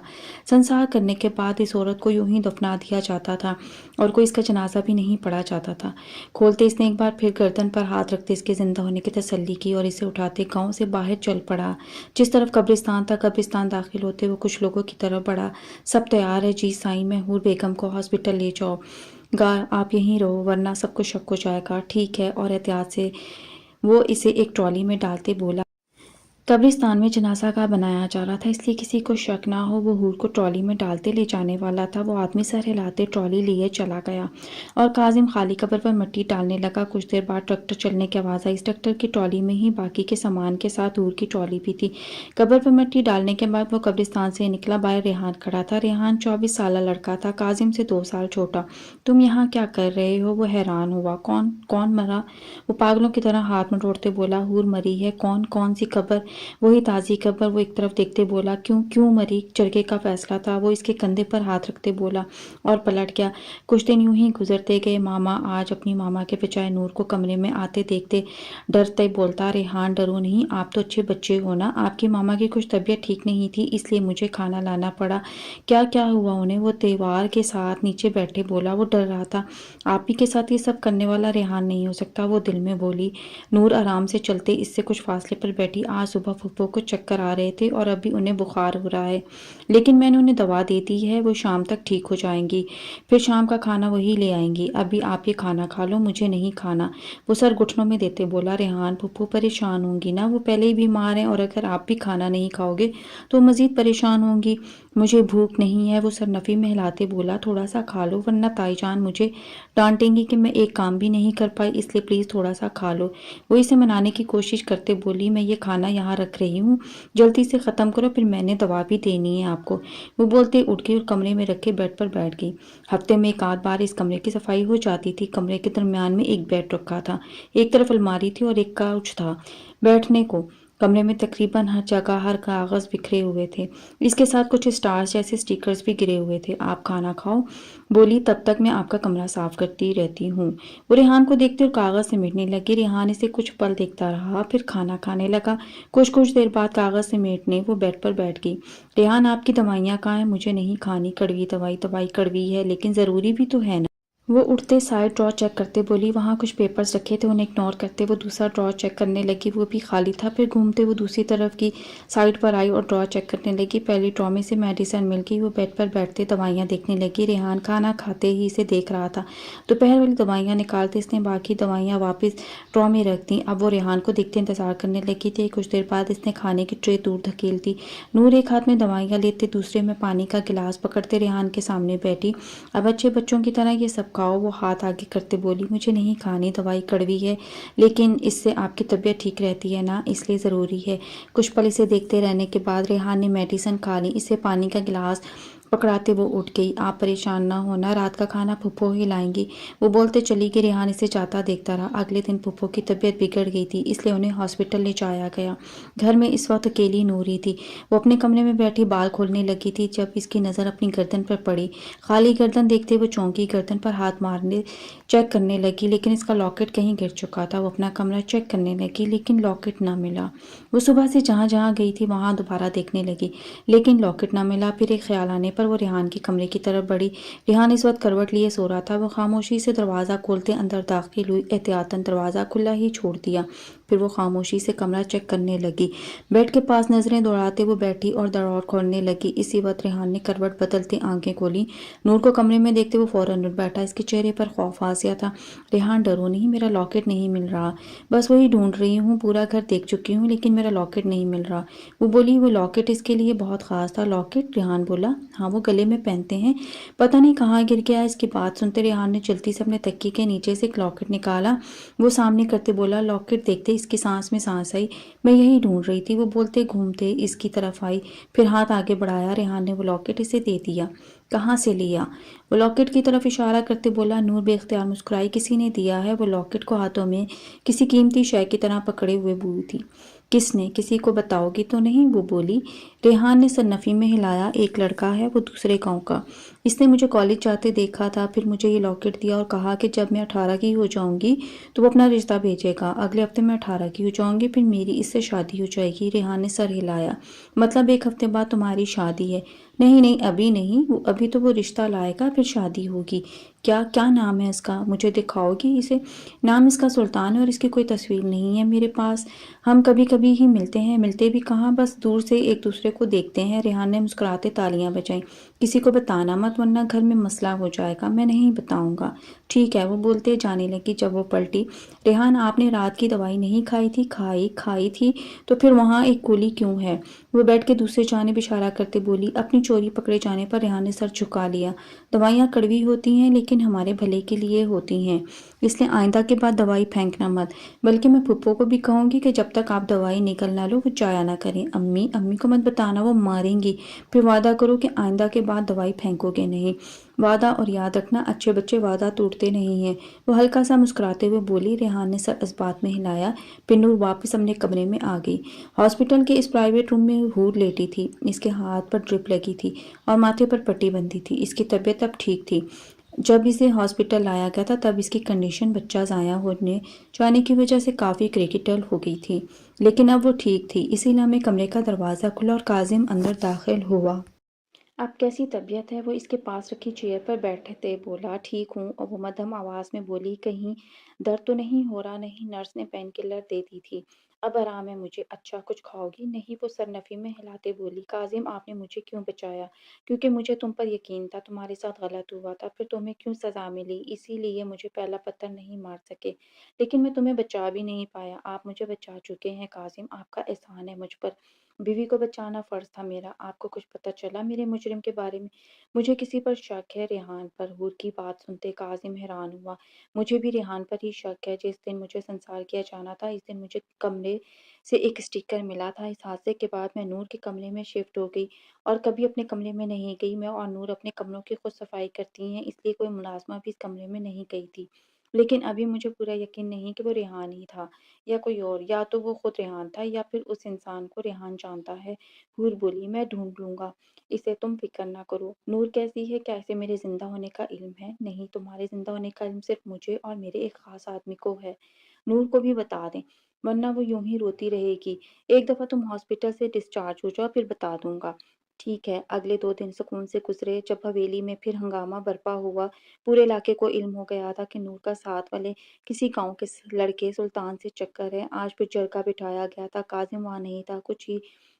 سنسار کرنے کے بعد اس عورت کو یوں ہی دفنا دیا جاتا تھا اور کوئی اس کا جنازہ بھی نہیں پڑھا جاتا تھا۔ کھولتے اس نے ایک بار پھر گردن پر ہاتھ رکھتے اس کے زندہ ہونے کی تسلی کی اور اسے اٹھاتے گاؤں سے باہر چل پڑا۔ جس طرف قبرستان تھا، قبرستان داخل ہوتے وہ کچھ لوگوں کی طرف بڑھا۔ سب تیار ہے؟ جی سائیں، محمود بیگم کو ہاسپٹل لے جاؤ گا، آپ یہیں رہو ورنہ سب کو شک ہو جائے گا۔ ٹھیک ہے، اور احتیاط سے وہ اسے ایک ٹرالی میں ڈالتے بولا۔ قبرستان میں جنازہ گاہ بنایا جا رہا تھا، اس لیے کسی کو شک نہ ہو۔ وہ حور کو ٹرالی میں ڈالتے لے جانے والا تھا۔ وہ آدمی سر ہلاتے ٹرالی لیے چلا گیا اور کاظم خالی قبر پر مٹی ڈالنے لگا۔ کچھ دیر بعد ٹریکٹر چلنے کی آواز آئی۔ اس ٹریکٹر کی ٹرالی میں ہی باقی کے سامان کے ساتھ حور کی ٹرالی بھی تھی۔ قبر پر مٹی ڈالنے کے بعد وہ قبرستان سے نکلا۔ باہر ریحان کھڑا تھا۔ ریحان 24 سالہ لڑکا تھا، کاظم سے 2 سال چھوٹا۔ تم یہاں کیا کر رہے ہو؟ وہ حیران ہوا۔ کون مرا؟ وہ پاگلوں کی طرح ہاتھ مٹوڑتے بولا۔ حور مری ہے۔ کون سی قبر؟ وہی تازی قبر۔ وہ ایک طرف دیکھتے بولا۔ کیوں مری؟ جرگے کا فیصلہ تھا۔ وہ اس کے کندھے پر ہاتھ رکھتے بولا اور پلٹ گیا۔ کچھ دن یوں ہی گزرتے گئے۔ ماما آج اپنی ماما کے بجائے نور کو کمرے میں آتے دیکھتے ڈرتے بولتا، ریحان ڈرو نہیں، آپ تو اچھے بچے ہو نا، آپ کی ماما کی کچھ طبیعت ٹھیک نہیں تھی اس لیے مجھے کھانا لانا پڑا۔ کیا ہوا انہیں؟ وہ دیوار کے ساتھ نیچے بیٹھے بولا۔ وہ ڈر رہا تھا۔ آپ ہی کے ساتھ یہ سب کرنے والا ریحان نہیں ہو سکتا، وہ دل میں بولی۔ نور آرام سے چلتے اس سے کچھ فاصلے پر بیٹھی۔ آج صبح پھپھو کو چکر آ رہے تھے اور ابھی انہیں بخار ہو رہا ہے، لیکن میں نے انہیں دوا دے دی ہے، وہ شام تک ٹھیک ہو جائیں گی، پھر شام کا کھانا وہی لے آئیں گی۔ ابھی آپ یہ کھانا کھا لو، مجھے نہیں کھانا۔ وہ سر گھٹنوں میں دیتے بولا۔ ریحان پھپھو پریشان ہوں گی نا، وہ پہلے ہی بیمار ہیں اور اگر آپ بھی کھانا نہیں کھاؤ گے تو مزید پریشان ہوں گی۔ مجھے بھوک نہیں ہے، وہ سر نفی میں ہلاتے بولا۔ تھوڑا سا کھا لو ورنہ تائی جان مجھے ڈانٹیں گی کہ میں ایک کام بھی نہیں کر پائی، اس لیے پلیز تھوڑا سا کھا لو۔ وہ اسے منانے کی کوشش کرتے بولی، میں یہ کھانا یہاں رکھ رہی ہوں، جلدی سے ختم کرو، پھر میں نے دوا بھی دینی ہے آپ کو۔ وہ بولتے اٹھ گئی اور کمرے میں رکھے بیڈ پر بیٹھ گئی۔ ہفتے میں ایک آدھ بار اس کمرے کی صفائی ہو جاتی تھی۔ کمرے کے درمیان میں ایک بیڈ رکھا تھا، ایک طرف الماری تھی اور ایک کاؤچ تھا بیٹھنے کو۔ کمرے میں تقریباً ہر جگہ ہر کاغذ بکھرے ہوئے تھے، اس کے ساتھ کچھ اسٹارز جیسے سٹیکرز بھی گرے ہوئے تھے۔ آپ کھانا کھاؤ بولی، تب تک میں آپ کا کمرہ صاف کرتی رہتی ہوں۔ وہ ریحان کو دیکھتے اور کاغذ سمیٹنے لگی۔ ریحان اسے کچھ پل دیکھتا رہا، پھر کھانا کھانے لگا۔ کچھ دیر بعد کاغذ سمیٹنے وہ بیڈ پر بیٹھ گئی۔ ریحان، آپ کی دوائیاں کہاں ہیں؟ مجھے نہیں کھانی کڑوی دوائی کڑوی ہے لیکن ضروری بھی تو ہے نا۔ وہ اٹھتے سائڈ ڈرا چیک کرتے بولی، وہاں کچھ پیپرز رکھے تھے، انہیں اگنور کرتے وہ دوسرا ڈرا چیک کرنے لگی، وہ بھی خالی تھا۔ پھر گھومتے وہ دوسری طرف کی سائڈ پر آئی اور ڈرا چیک کرنے لگی۔ پہلی ڈرا میں سے میڈیسن مل گئی۔ وہ بیڈ پر بیٹھتے دوائیاں دیکھنے لگی۔ ریحان کھانا کھاتے ہی اسے دیکھ رہا تھا۔ دوپہر والی دوائیاں نکالتے اس نے باقی دوائیاں واپس ڈرا میں رکھ دیں۔ اب وہ ریحان کو دیکھتے انتظار کرنے لگی تھی۔ کچھ دیر بعد اس نے کھانے کی ٹرے دور دھکیل دی۔ نور ایک ہاتھ میں دوائیاں لیتے دوسرے میں پانی کا گلاس پکڑتے ریحان کے سامنے بیٹھی۔ اب اچھے بچوں کی طرح یہ سب کھاؤ، وہ ہاتھ آگے کرتے بولی، مجھے نہیں کھانی، دوائی کڑوی ہے لیکن اس سے آپ کی طبیعت ٹھیک رہتی ہے نا، اس لیے ضروری ہے۔ کچھ پل اسے دیکھتے رہنے کے بعد ریحان نے میڈیسن کھا لی۔ اسے پانی کا گلاس پکڑاتے وہ اٹھ گئی۔ آپ پریشان نہ ہونا، رات کا کھانا پھپھو ہی لائیں گی، وہ بولتے چلی گئی۔ ریحان اسے جاتا دیکھتا رہا۔ اگلے دن پھپھو کی طبیعت بگڑ گئی تھی، اس لیے انہیں ہاسپٹل لے جایا گیا۔ گھر میں اس وقت اکیلی نور ہی تھی۔ وہ اپنے کمرے میں بیٹھی بال کھولنے لگی تھی جب اس کی نظر اپنی گردن پر پڑی۔ خالی گردن دیکھتے وہ چونکی، گردن پر ہاتھ مارنے چیک کرنے لگی لیکن اس کا لاکٹ کہیں گر چکا تھا۔ وہ اپنا کمرہ چیک کرنے لگی لیکن لاکٹ نہ ملا۔ وہ صبح سے جہاں جہاں گئی تھی وہاں دوبارہ دیکھنے لگی لیکن لاکٹ نہ ملا۔ پھر ایک خیال آنے پر وہ ریحان کے کمرے کی طرف بڑھی۔ ریحان اس وقت کروٹ لیے سو رہا تھا۔ وہ خاموشی سے دروازہ کھولتے اندر داخل ہوئی، احتیاطاً دروازہ کھلا ہی چھوڑ دیا۔ پھر وہ خاموشی سے کمرہ چیک کرنے لگی۔ بیڈ کے پاس نظریں دوڑاتے وہ بیٹھی اور دروازہ کھولنے لگی۔ اسی وقت ریحان نے کروٹ بدلتے آنکھیں کھولی۔ نور کو کمرے میں دیکھتے وہ فوراً اٹھ بیٹھا۔ اس کے چہرے پر خوف آ گیا تھا۔ ریحان، ڈرو نہیں، میرا لاکٹ نہیں مل رہا، بس وہی ڈھونڈ رہی ہوں، پورا گھر دیکھ چکی ہوں لیکن میرا لاکٹ نہیں مل رہا۔ وہ بولی، وہ لاکٹ اس کے لیے بہت خاص تھا۔ لاکٹ؟ ریحان بولا، ہاں، وہ گلے میں پہنتے ہیں، پتہ نہیں کہاں گر گیا۔ اس کی بات سنتے ریحان نے جلدی سے اپنے تکیے کے نیچے سے ایک لاکٹ نکالا۔ وہ سامنے کرتے بولا، لاکٹ دیکھتے اس کی سانس میں سانس آئی، میں یہی ڈھونڈ رہی تھی۔ وہ بولتے گھومتے اس کی طرف آئی، پھر ہاتھ آگے بڑھایا۔ ریحان نے وہ لاکٹ اسے دے دیا۔ کہاں سے لیا؟ وہ لاکٹ کی طرف اشارہ کرتے بولا۔ نور بے اختیار مسکرائی، کسی نے دیا ہے۔ وہ لاکٹ کو ہاتھوں میں کسی قیمتی شے کی طرح پکڑے ہوئے بولی تھی۔ کس نے؟ کسی کو بتاؤ گی تو نہیں؟ وہ بولی۔ ریحان نے سر نفی میں ہلایا، ایک لڑکا ہے، وہ دوسرے گاؤں کا، اس نے مجھے کالج جاتے دیکھا تھا، پھر مجھے یہ لاکٹ دیا اور کہا کہ جب میں 18 کی ہو جاؤں گی تو وہ اپنا رشتہ بھیجے گا۔ اگلے ہفتے میں 18 کی ہو جاؤں گی، پھر میری اس سے شادی ہو جائے گی۔ ریحان نے سر ہلایا۔ مطلب ایک ہفتے بعد تمہاری شادی ہے؟ نہیں، ابھی نہیں، ابھی تو وہ رشتہ لائے گا پھر شادی ہوگی۔ کیا نام ہے اس کا؟ مجھے دکھاؤ گی اسے؟ نام اس کا سلطان ہے اور اس کی کوئی تصویر نہیں ہے میرے پاس۔ ہم کبھی کبھی ہی ملتے ہیں، ملتے بھی کہاں، بس دور سے ایک دوسرے کو دیکھتے ہیں۔ ریحان نے مسکراتے تالیاں بجائیں۔ کسی کو بتانا مت ورنہ گھر میں مسئلہ ہو جائے گا۔ میں نہیں بتاؤں گا۔ ٹھیک ہے، وہ بولتے جانے لگی۔ جب وہ پلٹی، ریحان، آپ نے رات کی دوائی نہیں کھائی تھی؟ کھائی تھی، تو پھر وہاں ایک گولی کیوں ہے؟ وہ بیڈ کے دوسرے جانب اشارہ کرتے بولی۔ اپنی چوری پکڑے جانے پر ریحان نے سر جھکا لیا۔ دوائیاں کڑوی ہوتی ہیں لیکن ہمارے بھلے کے لیے ہوتی ہیں، اس لیے آئندہ کے بعد دوائی پھینکنا مت، بلکہ میں پھپھو کو بھی کہوں گی کہ جب تک آپ دوائی نکل نہ لو وہ جایا نہ کریں۔ امی کو مت بتانا، وہ ماریں گی۔ پھر وعدہ کرو کہ آئندہ کے بعد دوائی پھینکو گے نہیں۔ وعدہ، اور یاد رکھنا اچھے بچے وعدہ توڑتے نہیں ہیں۔ وہ ہلکا سا مسکراتے ہوئے بولی۔ ریحان نے سر اس بات میں ہلایا۔ پھر نور واپس اپنے کمرے میں آ گئی۔ ہاسپٹل کے اس پرائیویٹ روم میں حور لیٹی تھی، اس کے ہاتھ پر ڈرپ لگی تھی اور ماتھے پر پٹی بندھی تھی۔ اس کی طبیعت اب ٹھیک تھی۔ جب اسے ہاسپٹل لایا گیا تھا تب اس کی کنڈیشن بچہ ضائع ہونے جانے کی وجہ سے کافی کریٹیکل ہو گئی تھی، لیکن اب وہ ٹھیک تھی۔ اسی لمحے کمرے کا دروازہ کھلا اور کاظم اندر داخل ہوا۔ اب کیسی طبیعت ہے؟ وہ اس کے پاس رکھی چیئر پر بیٹھتے بولا۔ ٹھیک ہوں، اور وہ مدھم آواز میں بولی، کہیں درد تو نہیں ہو رہا؟ نہیں، نرس نے پین کلر دے دی تھی، اب آرام ہے مجھے۔ اچھا کچھ کھاؤ گی؟ نہیں، وہ سر نفی میں ہلاتے بولی۔ کاظم آپ نے مجھے کیوں بچایا؟ کیونکہ مجھے تم پر یقین تھا، تمہارے ساتھ غلط ہوا تھا، پھر تمہیں کیوں سزا ملی، اسی لیے مجھے پہلا پتھر نہیں مار سکے، لیکن میں تمہیں بچا بھی نہیں پایا۔ آپ مجھے بچا چکے ہیں کاظم، آپ کا احسان ہے مجھ پر، بیوی کو بچانا فرض تھا میرا۔ آپ کو کچھ پتہ چلا میرے مجرم کے بارے میں؟ مجھے کسی پر شک ہے، ریحان پر۔ حور کی بات سنتے کاظم حیران ہوا۔ مجھے بھی ریحان پر ہی شک ہے، جس دن مجھے سنسار کیا جانا تھا اس دن مجھے کمرے سے ایک اسٹیکر ملا تھا۔ اس حادثے کے بعد میں نور کے کمرے میں شفٹ ہو گئی اور کبھی اپنے کمرے میں نہیں گئی۔ میں اور نور اپنے کمروں کی خود صفائی کرتی ہیں، اس لیے کوئی ملازمہ بھی اس کمرے میں نہیں گئی تھی، لیکن ابھی مجھے پورا یقین نہیں کہ وہ ریحان ہی تھا یا کوئی اور، یا تو وہ خود ریحان تھا یا پھر اس انسان کو ریحان جانتا ہے۔ حور بولی، میں ڈھونڈ لوں گا اسے، تم فکر نہ کرو۔ نور کیسی ہے؟ کیا اسے میرے زندہ ہونے کا علم ہے؟ نہیں، تمہارے زندہ ہونے کا علم صرف مجھے اور میرے ایک خاص آدمی کو ہے، نور کو بھی بتا دیں ورنہ وہ یوں ہی روتی رہے گی۔ ایک دفعہ تم ہاسپٹل سے ڈسچارج ہو جاؤ پھر بتا دوں گا۔ ٹھیک ہے۔ اگلے 2 دن سکون سے گزرے۔ جب حویلی میں پھر ہنگامہ برپا ہوا، پورے علاقے کو علم ہو گیا تھا کہ نور کا ساتھ والے کسی گاؤں کے لڑکے سلطان سے چکر ہے۔ آج پھر جرگہ بٹھایا گیا تھا، کاظم وہاں نہیں تھا۔ کچھ ہی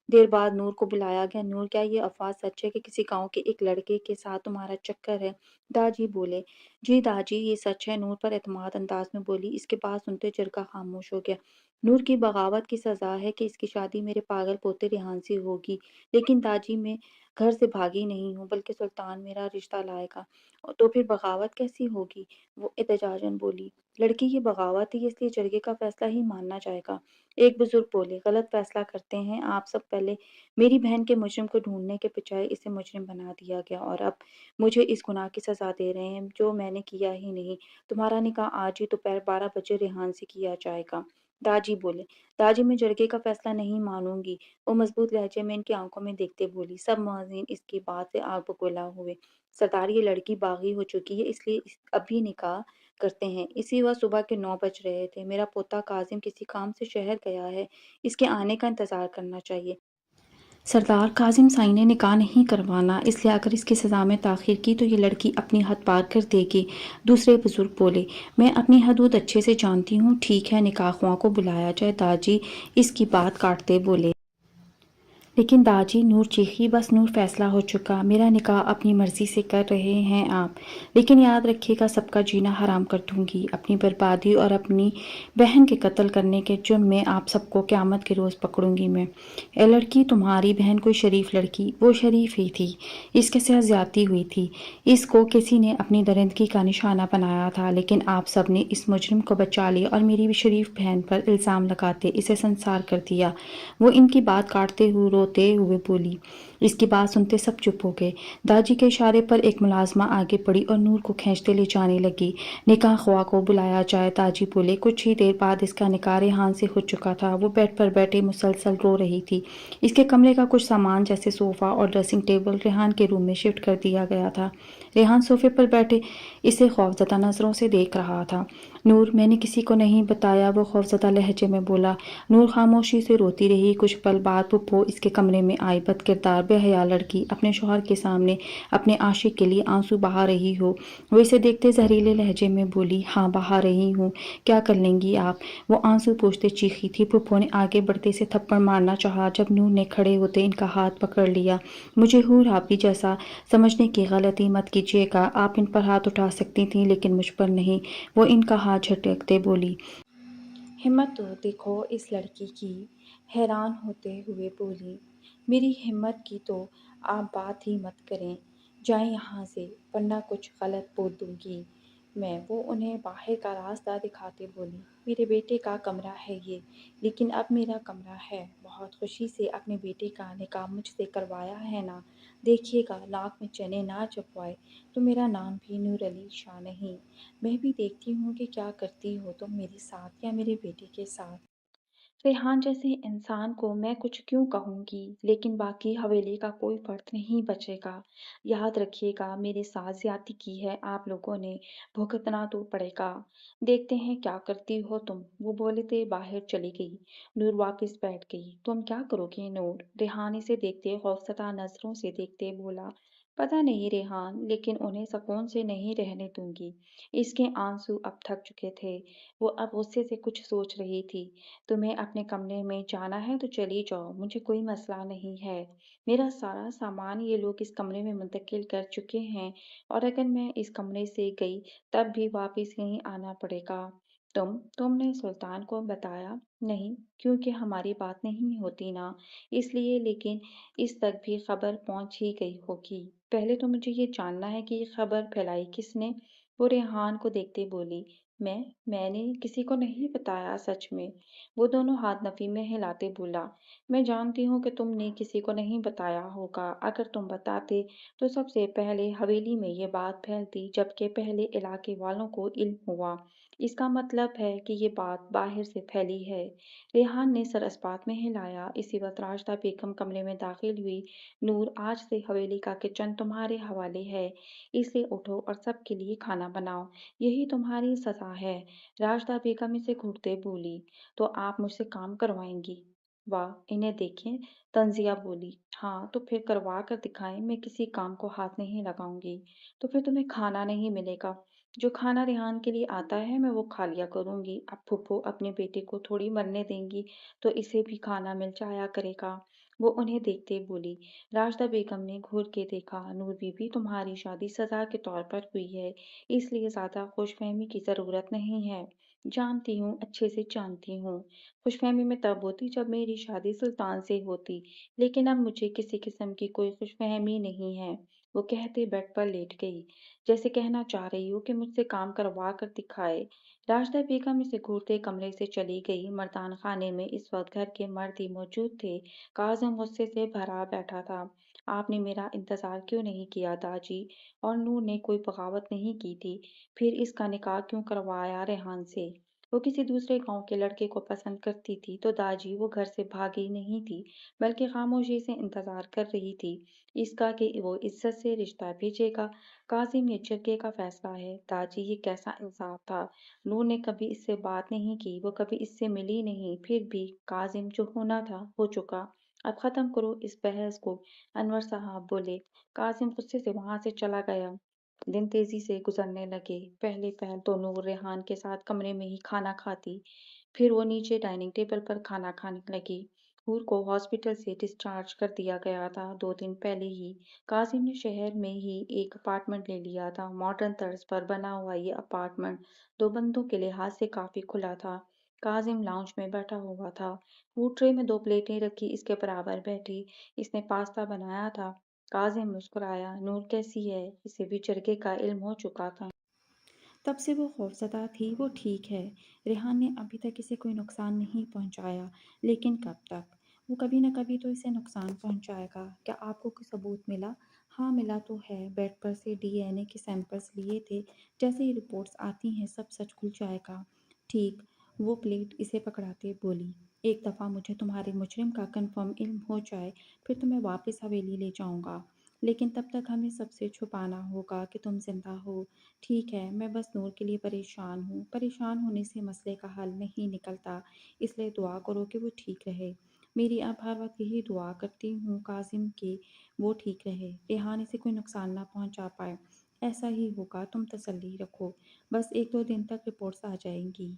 دیر بعد نور کو بلایا گیا۔ نور، کیا یہ افواہ سچ ہے کہ کسی گاؤں کے ایک لڑکے کے ساتھ تمہارا چکر ہے؟ داجی بولے، جی داجی یہ سچ ہے، نور پر اعتماد انداز میں بولی۔ اس کے بعد سنتے جرگہ خاموش ہو گیا۔ نور کی بغاوت کی سزا ہے کہ اس کی شادی میرے پاگل پوتے ریحان سے ہوگی، لیکن داجی میں گھر سے بھاگی نہیں ہوں بلکہ سلطان میرا رشتہ لائے گا۔ تو پھر بغاوت کیسی ہوگی؟ وہ احتجاجاً بولی۔ لڑکی کی بغاوت تھی، اس لیے جرگے کا فیصلہ ہی ماننا جائے گا۔ ایک بزرگ بولے، غلط فیصلہ کرتے ہیں آپ سب، پہلے میری بہن کے مجرم کو ڈھونڈنے کے بجائے اسے مجرم بنا دیا گیا اور اب مجھے اس گناہ کی سزا دے رہے ہیں جو میں نے کیا ہی نہیں۔ تمہارا نکاح آج ہی دوپہر 12 بجے ریحان سے کیا جائے گا۔ داجی بولے، داجی میں جرگے کا فیصلہ نہیں مانوں گی، وہ مضبوط لہجے میں ان کی آنکھوں میں دیکھتے بولی۔ سب مؤذن اس کی بات سے آگ بگولا ہوئے۔ سردار یہ لڑکی باغی ہو چکی ہے، اس لیے ابھی نکاح کرتے ہیں۔ اسی وقت صبح کے 9 بج رہے تھے۔ میرا پوتا کاظم کسی کام سے شہر گیا ہے، اس کے آنے کا انتظار کرنا چاہیے۔ سردار، کاظم سائی نے نکاح نہیں کروانا، اس لیے اگر اس کی سزا میں تاخیر کی تو یہ لڑکی اپنی حد پار کر دے گی۔ دوسرے بزرگ بولے، میں اپنی حدود اچھے سے جانتی ہوں، ٹھیک ہے نکاح خواں کو بلایا جائے۔ داجی اس کی بات کاٹتے بولے، لیکن داجی، نور چیخی، بس نور فیصلہ ہو چکا، میرا نکاح اپنی مرضی سے کر رہے ہیں آپ، لیکن یاد رکھیے گا سب کا جینا حرام کر دوں گی، اپنی بربادی اور اپنی بہن کے قتل کرنے کے جرم میں آپ سب کو قیامت کے روز پکڑوں گی میں۔ اے لڑکی، تمہاری بہن کوئی شریف لڑکی، وہ شریف ہی تھی، اس کے ساتھ زیادتی ہوئی تھی، اس کو کسی نے اپنی درندگی کا نشانہ بنایا تھا، لیکن آپ سب نے اس مجرم کو بچا لیا اور میری شریف بہن پر الزام لگاتے اسے سنسار کر دیا۔ وہ ان کی بات کاٹتے ہوئے روتے ہوئے بولی۔ اس کی بات سنتے سب چپ ہو گئے۔ داجی کے اشارے پر ایک ملازمہ آگے بڑھی اور نور کو کھینچتے لے جانے لگی۔ نکاح خواہ کو بلایا جائے، داجی بولے۔ کچھ ہی دیر بعد اس کا نکاح ریحان سے ہو چکا تھا۔ وہ بیڈ پر بیٹھے مسلسل رو رہی تھی۔ اس کے کمرے کا کچھ سامان جیسے صوفہ اور ڈریسنگ ٹیبل ریحان کے روم میں شفٹ کر دیا گیا تھا۔ ریحان صوفے پر بیٹھے اسے خوفزدہ نظروں سے دیکھ رہا تھا۔ نور، میں نے کسی کو نہیں بتایا، وہ خوفزدہ لہجے میں بولا۔ نور خاموشی سے روتی رہی۔ کچھ پل بعد پھپھو اس کے کمرے میں آئی۔ بد کردار بے حیا لڑکی، اپنے شوہر کے سامنے اپنے عاشق کے لیے آنسو بہا رہی ہو۔ وہ اسے دیکھتے زہریلے لہجے میں بولی، ہاں بہا رہی ہوں، کیا کر لیں گی آپ؟ وہ آنسو پوچھتے چیخی تھی۔ پھپھو نے آگے بڑھتے اسے تھپڑ مارنا چاہا، جب نور نے کھڑے ہوتے ان کا ہاتھ پکڑ لیا۔ مجھے حور آپ ہی جیسا سمجھنے کی غلطی مت کیجیے گا، آپ ان پر ہاتھ اٹھا سکتی تھیں لیکن مجھ پر نہیں، وہ ان کا ہاتھ جھٹکتے بولی۔ ہمت تو دیکھو اس لڑکی کی، حیران ہوتے ہوئے بولی۔ میری ہمت کی تو آپ بات ہی مت کریں، جائیں یہاں سے ورنہ کچھ غلط بول دوں گی میں۔ وہ انہیں باہر کا راستہ دکھاتے بولی، میرے بیٹے کا کمرہ ہے یہ، لیکن اب میرا کمرہ ہے، بہت خوشی سے اپنے بیٹے کا نکاح مجھ سے کروایا ہے نا، دیکھیے گا ناک میں چنے نہ چپوائے تو میرا نام بھی نور علی شاہ نہیں۔ میں بھی دیکھتی ہوں کہ کیا کرتی ہو تم میرے ساتھ یا میرے بیٹے کے ساتھ۔ ریحان جیسے انسان کو میں کچھ کیوں کہوں گی، لیکن باقی حویلی کا کوئی فرد نہیں بچے گا۔ یاد رکھیے گا میرے ساتھ زیادتی کی ہے آپ لوگوں نے، بھگتنا تو پڑے گا، دیکھتے ہیں کیا کرتی ہو تم۔ وہ بولتے باہر چلی گئی۔ نور واپس بیٹھ گئی۔ تم کیا کرو گے نور؟ ریحان اسے دیکھتے خوفزدہ نظروں سے دیکھتے بولا۔ پتہ نہیں ریحان، لیکن انہیں سکون سے نہیں رہنے دوں گی۔ اس کے آنسو اب تھک چکے تھے۔ وہ اب غصے سے کچھ سوچ رہی تھی۔ تمہیں اپنے کمرے میں جانا ہے تو چلی جاؤ، مجھے کوئی مسئلہ نہیں ہے۔ میرا سارا سامان یہ لوگ اس کمرے میں منتقل کر چکے ہیں، اور اگر میں اس کمرے سے گئی تب بھی واپس یہیں آنا پڑے گا۔ تم نے سلطان کو بتایا؟ نہیں، کیونکہ ہماری بات نہیں ہوتی نا، اس لیے، لیکن اس تک بھی خبر پہنچ ہی گئی ہوگی۔ پہلے تو مجھے یہ جاننا ہے کہ یہ خبر پھیلائی کس نے؟ وہ ریحان کو دیکھتے بولی۔ میں نے کسی کو نہیں بتایا، سچ میں۔ وہ دونوں ہاتھ نفی میں ہلاتے بولا۔ میں جانتی ہوں کہ تم نے کسی کو نہیں بتایا ہوگا۔ اگر تم بتاتے تو سب سے پہلے حویلی میں یہ بات پھیلتی، جبکہ پہلے علاقے والوں کو علم ہوا۔ اس کا مطلب ہے کہ یہ بات باہر سے پھیلی ہے۔ ریحان نے سر اس بات میں ہلایا۔ اسی وقت راجدہ بیگم کمرے میں داخل ہوئی۔ نور، آج سے حویلی کا کچن تمہارے حوالے ہے، اس لیے اٹھو اور سب کے لیے کھانا بناؤ۔ یہی تمہاری سزا ہے۔ راجدہ بیگم اسے گھورتے بولی۔ تو آپ مجھ سے کام کروائیں گی؟ واہ، انہیں دیکھیں، تنزیہ بولی۔ ہاں، تو پھر کروا کر دکھائیں، میں کسی کام کو ہاتھ نہیں لگاؤں گی۔ تو پھر تمہیں کھانا نہیں ملے گا۔ جو کھانا ریحان کے لیے آتا ہے میں وہ کھا لیا کروں گی۔ اب پھپھو اپنے بیٹے کو تھوڑی مرنے دیں گی تو اسے بھی کھانا مل جایا کرے گا۔ وہ انہیں دیکھتے بولی۔ راجدہ بیگم نے گھور کے دیکھا۔ نور بی بی، تمہاری شادی سزا کے طور پر ہوئی ہے، اس لیے زیادہ خوش فہمی کی ضرورت نہیں ہے۔ جانتی ہوں، اچھے سے جانتی ہوں۔ خوش فہمی میں تب ہوتی جب میری شادی سلطان سے ہوتی، لیکن اب مجھے کسی قسم کی کوئی خوش فہمی نہیں ہے۔ وہ کہتے بیڈ پر لیٹ گئی، جیسے کہنا چاہ رہی ہو کہ مجھ سے کام کروا کر دکھائے۔ راجدہ بیگم اسے گھورتے کمرے سے چلی گئی۔ مردان خانے میں اس وقت گھر کے مرد ہی موجود تھے۔ کاظم غصے سے بھرا بیٹھا تھا۔ آپ نے میرا انتظار کیوں نہیں کیا داجی؟ اور نور نے کوئی بغاوت نہیں کی تھی، پھر اس کا نکاح کیوں کروایا ریحان سے؟ وہ کسی دوسرے گاؤں کے لڑکے کو پسند کرتی تھی تو داجی وہ گھر سے بھاگی نہیں تھی، بلکہ خاموشی سے انتظار کر رہی تھی اس کا کہ وہ عزت سے رشتہ بھیجے گا۔ کاظم، یہ جرگے کا فیصلہ ہے۔ داجی، یہ کیسا انصاف تھا؟ نور نے کبھی اس سے بات نہیں کی، وہ کبھی اس سے ملی نہیں، پھر بھی کاظم، جو ہونا تھا ہو چکا، اب ختم کرو اس بحث کو۔ انور صاحب بولے۔ کاظم غصے سے وہاں سے چلا گیا۔ دن تیزی سے گزرنے لگے۔ پہلے پہل تو نور ریحان کے ساتھ کمرے میں ہی کھانا کھاتی، پھر وہ نیچے ڈائننگ ٹیبل پر کھانا کھانے لگی۔ حور کو ہاسپٹل سے ڈسچارج کر دیا گیا تھا 2 دن پہلے ہی۔ کاظم نے شہر میں ہی ایک اپارٹمنٹ لے لیا تھا۔ ماڈرن طرز پر بنا ہوا یہ اپارٹمنٹ 2 بندوں کے لحاظ سے کافی کھلا تھا۔ کاظم لاؤنج میں بیٹھا ہوا تھا۔ حور ٹرے میں 2 پلیٹیں رکھی اس کے برابر بیٹھی۔ اس نے پاستا بنایا تھا۔ کاظم مسکرایا۔ نور کیسی ہے؟ اسے بھی جرگے کا علم ہو چکا تھا۔ تب سے وہ خوفزدہ تھی۔ وہ ٹھیک ہے، ریحان نے ابھی تک اسے کوئی نقصان نہیں پہنچایا، لیکن کب تک؟ وہ کبھی نہ کبھی تو اسے نقصان پہنچائے گا۔ کیا آپ کو کوئی ثبوت ملا؟ ہاں، ملا تو ہے۔ بیڈ پر سے DNA کے سیمپلز لیے تھے۔ جیسے ہی رپورٹس آتی ہیں سب سچ کھل جائے گا۔ ٹھیک، وہ پلیٹ اسے پکڑاتے بولی۔ ایک دفعہ مجھے تمہارے مجرم کا کنفرم علم ہو جائے پھر تمہیں واپس حویلی لے جاؤں گا، لیکن تب تک ہمیں سب سے چھپانا ہوگا کہ تم زندہ ہو۔ ٹھیک ہے، میں بس نور کے لیے پریشان ہوں۔ پریشان ہونے سے مسئلے کا حل نہیں نکلتا، اس لیے دعا کرو کہ وہ ٹھیک رہے۔ میری اب ہر وقت یہی دعا کرتی ہوں کاظم کہ وہ ٹھیک رہے، ریحان اسے کوئی نقصان نہ پہنچا پائے۔ ایسا ہی ہوگا، تم تسلی رکھو، بس 1-2 دن تک رپورٹس آ جائیں گی۔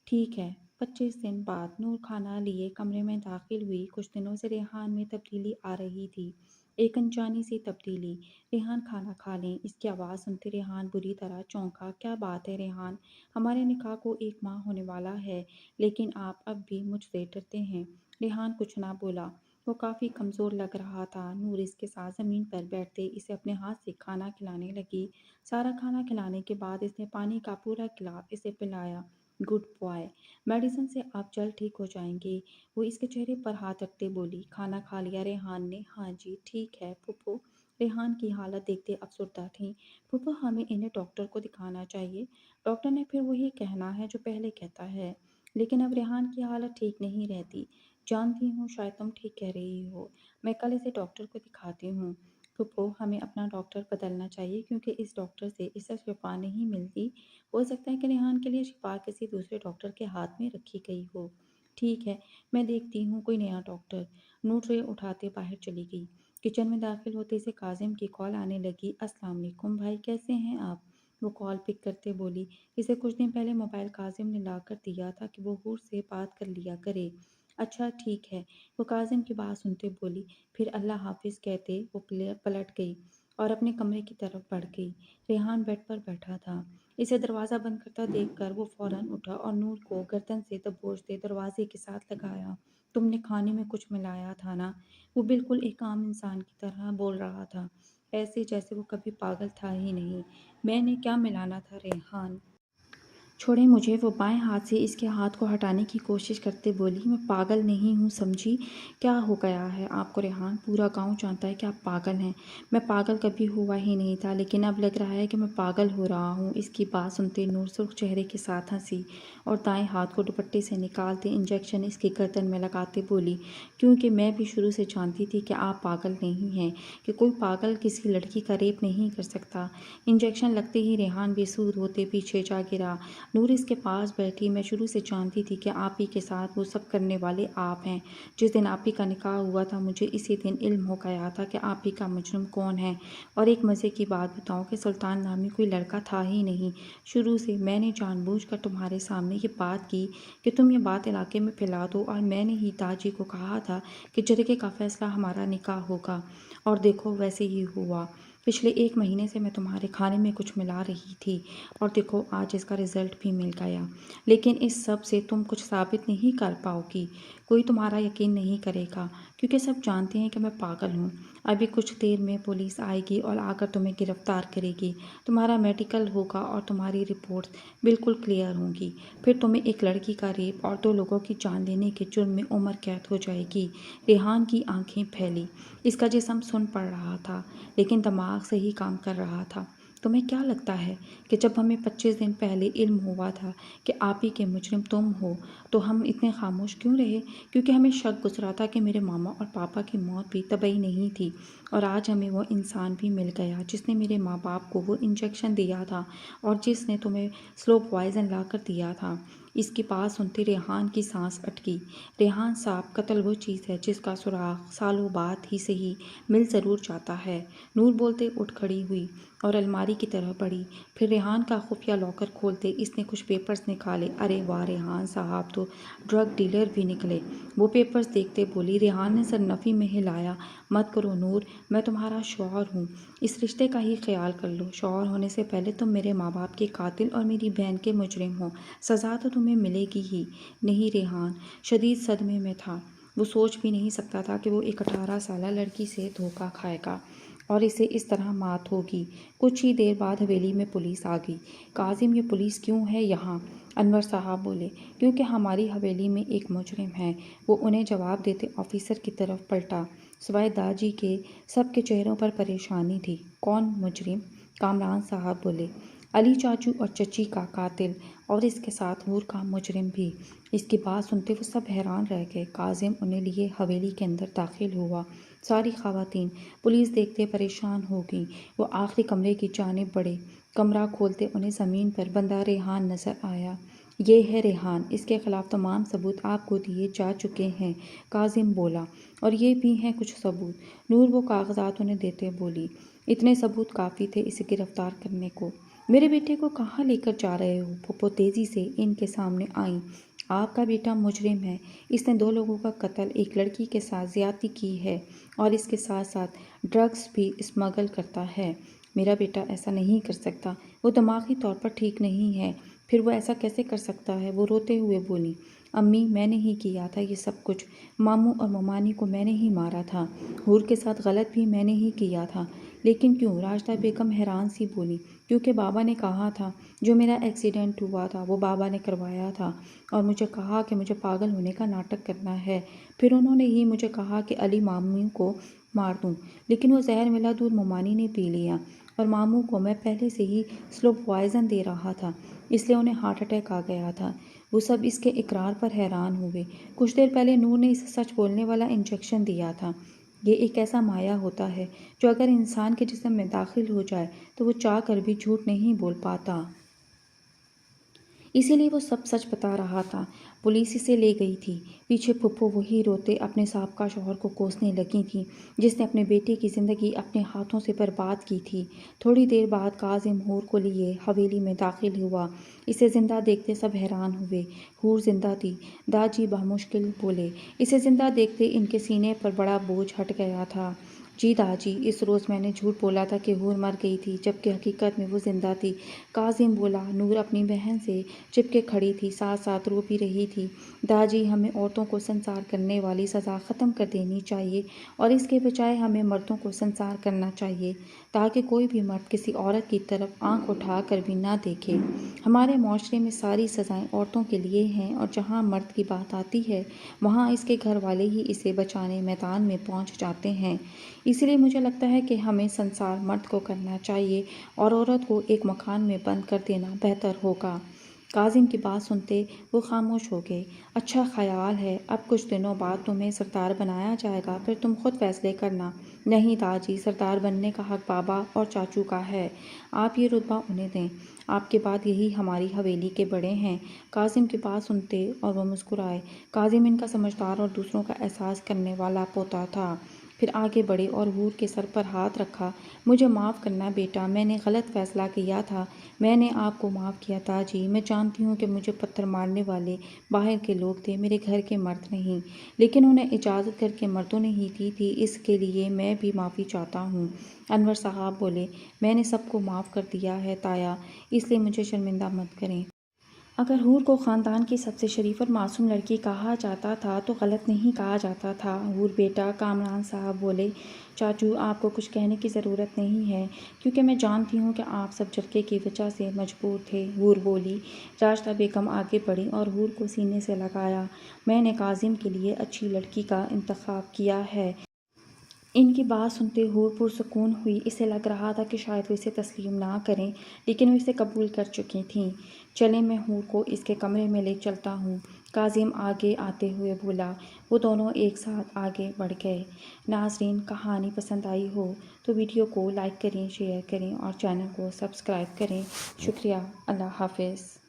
ٹھیک ہے۔ 25 دن بعد نور کھانا لیے کمرے میں داخل ہوئی۔ کچھ دنوں سے ریحان میں تبدیلی آ رہی تھی، ایک انجانی سی تبدیلی۔ ریحان، کھانا کھا لیں۔ اس کی آواز سنتے ریحان بری طرح چونکا۔ کیا بات ہے ریحان؟ ہمارے نکاح کو 1 ماہ ہونے والا ہے، لیکن آپ اب بھی مجھ سے ڈرتے ہیں۔ ریحان کچھ نہ بولا۔ وہ کافی کمزور لگ رہا تھا۔ نور اس کے ساتھ زمین پر بیٹھتے اسے اپنے ہاتھ سے کھانا کھلانے لگی۔ سارا کھانا کھلانے کے بعد اس نے پانی کا پورا گلاس اسے پلایا۔ گڈ بوائے، میڈیسن سے آپ جلد ٹھیک ہو جائیں گے۔ وہ اس کے چہرے پر ہاتھ رکھتے بولی۔ کھانا کھا لیا ریحان نے؟ ہاں جی، ٹھیک ہے پھپھو۔ ریحان کی حالت دیکھتے افسردہ تھیں۔ پھپھو، ہمیں انہیں ڈاکٹر کو دکھانا چاہیے۔ ڈاکٹر نے پھر وہی کہنا ہے جو پہلے کہتا ہے، لیکن اب ریحان کی حالت ٹھیک نہیں رہتی۔ جانتی ہوں، شاید تم ٹھیک کہہ رہی ہو، میں کل اسے ڈاکٹر کو دکھاتی ہوں۔ پھپھو، ہمیں اپنا ڈاکٹر بدلنا چاہیے کیونکہ اس ڈاکٹر سے اسے شفا نہیں ملتی۔ ہو سکتا ہے کہ ریحان کے لیے شفا کسی دوسرے ڈاکٹر کے ہاتھ میں رکھی گئی ہو۔ ٹھیک ہے، میں دیکھتی ہوں کوئی نیا ڈاکٹر۔ نور ٹرے اٹھاتے باہر چلی گئی۔ کچن میں داخل ہوتے سے کاظم کی کال آنے لگی۔ السلام علیکم بھائی، کیسے ہیں آپ؟ وہ کال پک کرتے بولی۔ اسے کچھ دن پہلے موبائل کاظم نے لا کر دیا تھا کہ وہ حور سے بات کر لیا کرے۔ اچھا ٹھیک ہے، وہ کاظم کی بات سنتے بولی۔ پھر اللہ حافظ کہتے وہ پلٹ گئی اور اپنے کمرے کی طرف بڑھ گئی۔ ریحان بیڈ پر بیٹھا تھا۔ اسے دروازہ بند کرتا دیکھ کر وہ فوراً اٹھا اور نور کو گردن سے دبوچتے دروازے کے ساتھ لگایا۔ تم نے کھانے میں کچھ ملایا تھا نا؟ وہ بالکل ایک عام انسان کی طرح بول رہا تھا، ایسے جیسے وہ کبھی پاگل تھا ہی نہیں۔ میں نے کیا ملانا تھا ریحان؟ چھوڑیں مجھے، وہ بائیں ہاتھ سے اس کے ہاتھ کو ہٹانے کی کوشش کرتے بولی۔ میں پاگل نہیں ہوں سمجھی؟ کیا ہو گیا ہے آپ کو ریحان؟ پورا گاؤں جانتا ہے کہ آپ پاگل ہیں۔ میں پاگل کبھی ہوا ہی نہیں تھا، لیکن اب لگ رہا ہے کہ میں پاگل ہو رہا ہوں۔ اس کی بات سنتے نور سرخ چہرے کے ساتھ ہنسی اور دائیں ہاتھ کو دوپٹے سے نکالتے انجیکشن اس کی گردن میں لگاتے بولی، کیونکہ میں بھی شروع سے جانتی تھی کہ آپ پاگل نہیں ہیں، کہ کوئی پاگل کسی لڑکی کا ریپ نہیں کر سکتا۔ انجیکشن لگتے ہی ریحان بے سود ہوتے پیچھے جا گرا۔ نور اس کے پاس بیٹھی۔ میں شروع سے جانتی تھی کہ آپ ہی کے ساتھ وہ سب کرنے والے آپ ہیں۔ جس دن آپ ہی کا نکاح ہوا تھا مجھے اسی دن علم ہو گیا تھا کہ آپ ہی کا مجرم کون ہے۔ اور ایک مزے کی بات بتاؤں کہ سلطان نامی کوئی لڑکا تھا ہی نہیں۔ شروع سے میں نے جان بوجھ کر تمہارے سامنے یہ بات کی کہ تم یہ بات علاقے میں پھیلا دو، اور میں نے ہی تاجی کو کہا تھا کہ جرگے کا فیصلہ ہمارا نکاح ہوگا، اور دیکھو ویسے ہی ہوا۔ پچھلے 1 مہینے سے میں تمہارے کھانے میں کچھ ملا رہی تھی، اور دیکھو آج اس کا رزلٹ بھی مل گیا۔ لیکن اس سب سے تم کچھ ثابت نہیں کر پاؤ گی، کوئی تمہارا یقین نہیں کرے گا، کیونکہ سب جانتے ہیں کہ میں پاگل ہوں۔ ابھی کچھ دیر میں پولیس آئے گی اور آ کر تمہیں گرفتار کرے گی۔ تمہارا میڈیکل ہوگا اور تمہاری رپورٹس بالکل کلیئر ہوں گی۔ پھر تمہیں ایک لڑکی کا ریپ اور 2 لوگوں کی جان لینے کے جرم میں عمر قید ہو جائے گی۔ ریحان کی آنکھیں پھیلی۔ اس کا جسم سن پڑ رہا تھا، لیکن دماغ صحیح کام کر رہا تھا۔ تمہیں کیا لگتا ہے کہ جب ہمیں 25 دن پہلے علم ہوا تھا کہ آپ ہی کے مجرم تم ہو تو ہم اتنے خاموش کیوں رہے؟ کیونکہ ہمیں شک گزرا تھا کہ میرے ماما اور پاپا کی موت بھی طبعی نہیں تھی، اور آج ہمیں وہ انسان بھی مل گیا جس نے میرے ماں باپ کو وہ انجیکشن دیا تھا اور جس نے تمہیں سلو پوائزن لا کر دیا تھا۔ اس کی بات سنتے ریحان کی سانس اٹکی۔ ریحان صاحب، قتل وہ چیز ہے جس کا سراغ سالوں بعد ہی صحیح مل ضرور جاتا ہے۔ نور بولتے اٹھ کھڑی ہوئی اور الماری کی طرف بڑھی۔ پھر ریحان کا خفیہ لاکر کھولتے اس نے کچھ پیپرز نکالے۔ ارے واہ، ریحان صاحب تو ڈرگ ڈیلر بھی نکلے۔ وہ پیپرز دیکھتے بولی۔ ریحان نے سر نفی میں ہلایا۔ مت کرو نور، میں تمہارا شوہر ہوں، اس رشتے کا ہی خیال کر لو۔ شوہر ہونے سے پہلے تم میرے ماں باپ کے قاتل اور میری بہن کے مجرم ہو، سزا تو تمہیں ملے گی ہی۔ نہیں، ریحان شدید صدمے میں تھا۔ وہ سوچ بھی نہیں سکتا تھا کہ وہ ایک 18 سالہ لڑکی سے دھوکہ کھائے گا اور اسے اس طرح مات ہوگی۔ کچھ ہی دیر بعد حویلی میں پولیس آ گئی۔ کاظم، یہ پولیس کیوں ہے یہاں؟ انور صاحب بولے۔ کیونکہ ہماری حویلی میں ایک مجرم ہے۔ وہ انہیں جواب دیتے آفیسر کی طرف پلٹا۔ سوائے داجی کے سب کے چہروں پر پریشانی تھی۔ کون مجرم؟ کامران صاحب بولے۔ علی چاچو اور چچی کا قاتل، اور اس کے ساتھ حور کا مجرم بھی۔ اس کی بات سنتے وہ سب حیران رہ گئے۔ کاظم انہیں لیے حویلی کے اندر داخل ہوا۔ ساری خواتین پولیس دیکھتے پریشان ہو گئیں۔ وہ آخری کمرے کی جانب بڑھے۔ کمرہ کھولتے انہیں زمین پر بندہ ریحان نظر آیا۔ یہ ہے ریحان، اس کے خلاف تمام ثبوت آپ کو دیے جا چکے ہیں، کاظم بولا، اور یہ بھی ہیں کچھ ثبوت۔ نور وہ کاغذات انہیں دیتے بولی۔ اتنے ثبوت کافی تھے اسے گرفتار کرنے کو۔ میرے بیٹے کو کہاں لے کر جا رہے ہو؟ پھپھو تیزی سے ان کے سامنے آئیں۔ آپ کا بیٹا مجرم ہے، اس نے 2 لوگوں کا قتل، ایک لڑکی کے ساتھ زیادتی کی ہے، اور اس کے ساتھ ساتھ ڈرگز بھی اسمگل کرتا ہے۔ میرا بیٹا ایسا نہیں کر سکتا، وہ دماغی طور پر ٹھیک نہیں ہے۔ پھر وہ ایسا کیسے کر سکتا ہے؟ وہ روتے ہوئے بولی۔ امی، میں نے ہی کیا تھا یہ سب کچھ۔ ماموں اور ممانی کو میں نے ہی مارا تھا۔ حور کے ساتھ غلط بھی میں نے ہی کیا تھا۔ لیکن کیوں؟ راجدہ بیگم حیران سی بولی۔ کیونکہ بابا نے کہا تھا، جو میرا ایکسیڈنٹ ہوا تھا وہ بابا نے کروایا تھا، اور مجھے کہا کہ مجھے پاگل ہونے کا ناٹک کرنا ہے۔ پھر انہوں نے ہی مجھے کہا کہ علی ماموں کو مار دوں، لیکن وہ زہر ملا دودھ ممانی نے پی لیا، اور ماموں کو میں پہلے سے ہی سلو پوائزن دے رہا تھا، اس لیے انہیں ہارٹ اٹیک آ گیا تھا۔ وہ سب اس کے اقرار پر حیران ہوئے۔ کچھ دیر پہلے نور نے اسے سچ بولنے والا انجیکشن دیا تھا۔ یہ ایک ایسا مایا ہوتا ہے جو اگر انسان کے جسم میں داخل ہو جائے تو وہ چاہ کر بھی جھوٹ نہیں بول پاتا۔ اسی لیے وہ سب سچ بتا رہا تھا۔ پولیس اسے لے گئی تھی۔ پیچھے پھپھو وہی روتے اپنے سابقہ شوہر کو کوسنے لگی تھیں جس نے اپنے بیٹے کی زندگی اپنے ہاتھوں سے برباد کی تھی۔ تھوڑی دیر بعد کاظم حور کو لیے حویلی میں داخل ہوا۔ اسے زندہ دیکھتے سب حیران ہوئے۔ حور زندہ تھی۔ داجی بمشکل بولے۔ اسے زندہ دیکھتے ان کے سینے پر بڑا بوجھ ہٹ گیا تھا۔ جی داجی، اس روز میں نے جھوٹ بولا تھا کہ حور مر گئی تھی جبکہ حقیقت میں وہ زندہ تھی۔ کاظم بولا۔ نور اپنی بہن سے چپکے کھڑی تھی، ساتھ ساتھ رو بھی رہی تھی۔ داجی، ہمیں عورتوں کو سنسار کرنے والی سزا ختم کر دینی چاہیے اور اس کے بجائے ہمیں مردوں کو سنسار کرنا چاہیے تاکہ کوئی بھی مرد کسی عورت کی طرف آنکھ اٹھا کر بھی نہ دیکھے۔ ہمارے معاشرے میں ساری سزائیں عورتوں کے لیے ہیں اور جہاں مرد کی بات آتی ہے وہاں اس کے گھر والے ہی اسے بچانے میدان میں پہنچ جاتے ہیں۔ اس لیے مجھے لگتا ہے کہ ہمیں سنسار مرد کو کرنا چاہیے اور عورت کو ایک مکان میں بند کر دینا بہتر ہوگا۔ کاظم کی بات سنتے وہ خاموش ہو گئے۔ اچھا خیال ہے، اب کچھ دنوں بعد تمہیں سردار بنایا جائے گا، پھر تم خود فیصلے کرنا۔ نہیں داجی، سردار بننے کا حق بابا اور چاچو کا ہے، آپ یہ رتبہ انہیں دیں۔ آپ کے بعد یہی ہماری حویلی کے بڑے ہیں۔ کاظم کی بات سنتے اور وہ مسکرائے۔ کاظم ان کا سمجھدار اور دوسروں کا احساس کرنے والا پوتا تھا۔ پھر آگے بڑھے اور حور کے سر پر ہاتھ رکھا۔ مجھے معاف کرنا بیٹا، میں نے غلط فیصلہ کیا تھا۔ میں نے آپ کو معاف کیا داجی۔ میں جانتی ہوں کہ مجھے پتھر مارنے والے باہر کے لوگ تھے، میرے گھر کے مرد نہیں، لیکن انہیں اجازت گھر کے مردوں نے ہی دی تھی، اس کے لیے میں بھی معافی چاہتا ہوں۔ انور صاحب بولے۔ میں نے سب کو معاف کر دیا ہے تایا، اس لیے مجھے شرمندہ مت کریں۔ اگر حور کو خاندان کی سب سے شریف اور معصوم لڑکی کہا جاتا تھا تو غلط نہیں کہا جاتا تھا۔ حور بیٹا، کامران صاحب بولے۔ چاچو، آپ کو کچھ کہنے کی ضرورت نہیں ہے کیونکہ میں جانتی ہوں کہ آپ سب جرگے کی وجہ سے مجبور تھے، حور بولی۔ راجدہ بیگم آگے بڑھی اور حور کو سینے سے لگایا۔ میں نے کاظم کے لیے اچھی لڑکی کا انتخاب کیا ہے۔ ان کی بات سنتے حور پرسکون ہوئی۔ اسے لگ رہا تھا کہ شاید وہ اسے تسلیم نہ کریں، لیکن وہ اسے قبول کر چکی تھیں۔ چلیں، میں حور کو اس کے کمرے میں لے چلتا ہوں، کاظم آگے آتے ہوئے بولا۔ وہ دونوں ایک ساتھ آگے بڑھ گئے۔ ناظرین، کہانی پسند آئی ہو تو ویڈیو کو لائک کریں، شیئر کریں اور چینل کو سبسکرائب کریں۔ شکریہ۔ اللہ حافظ۔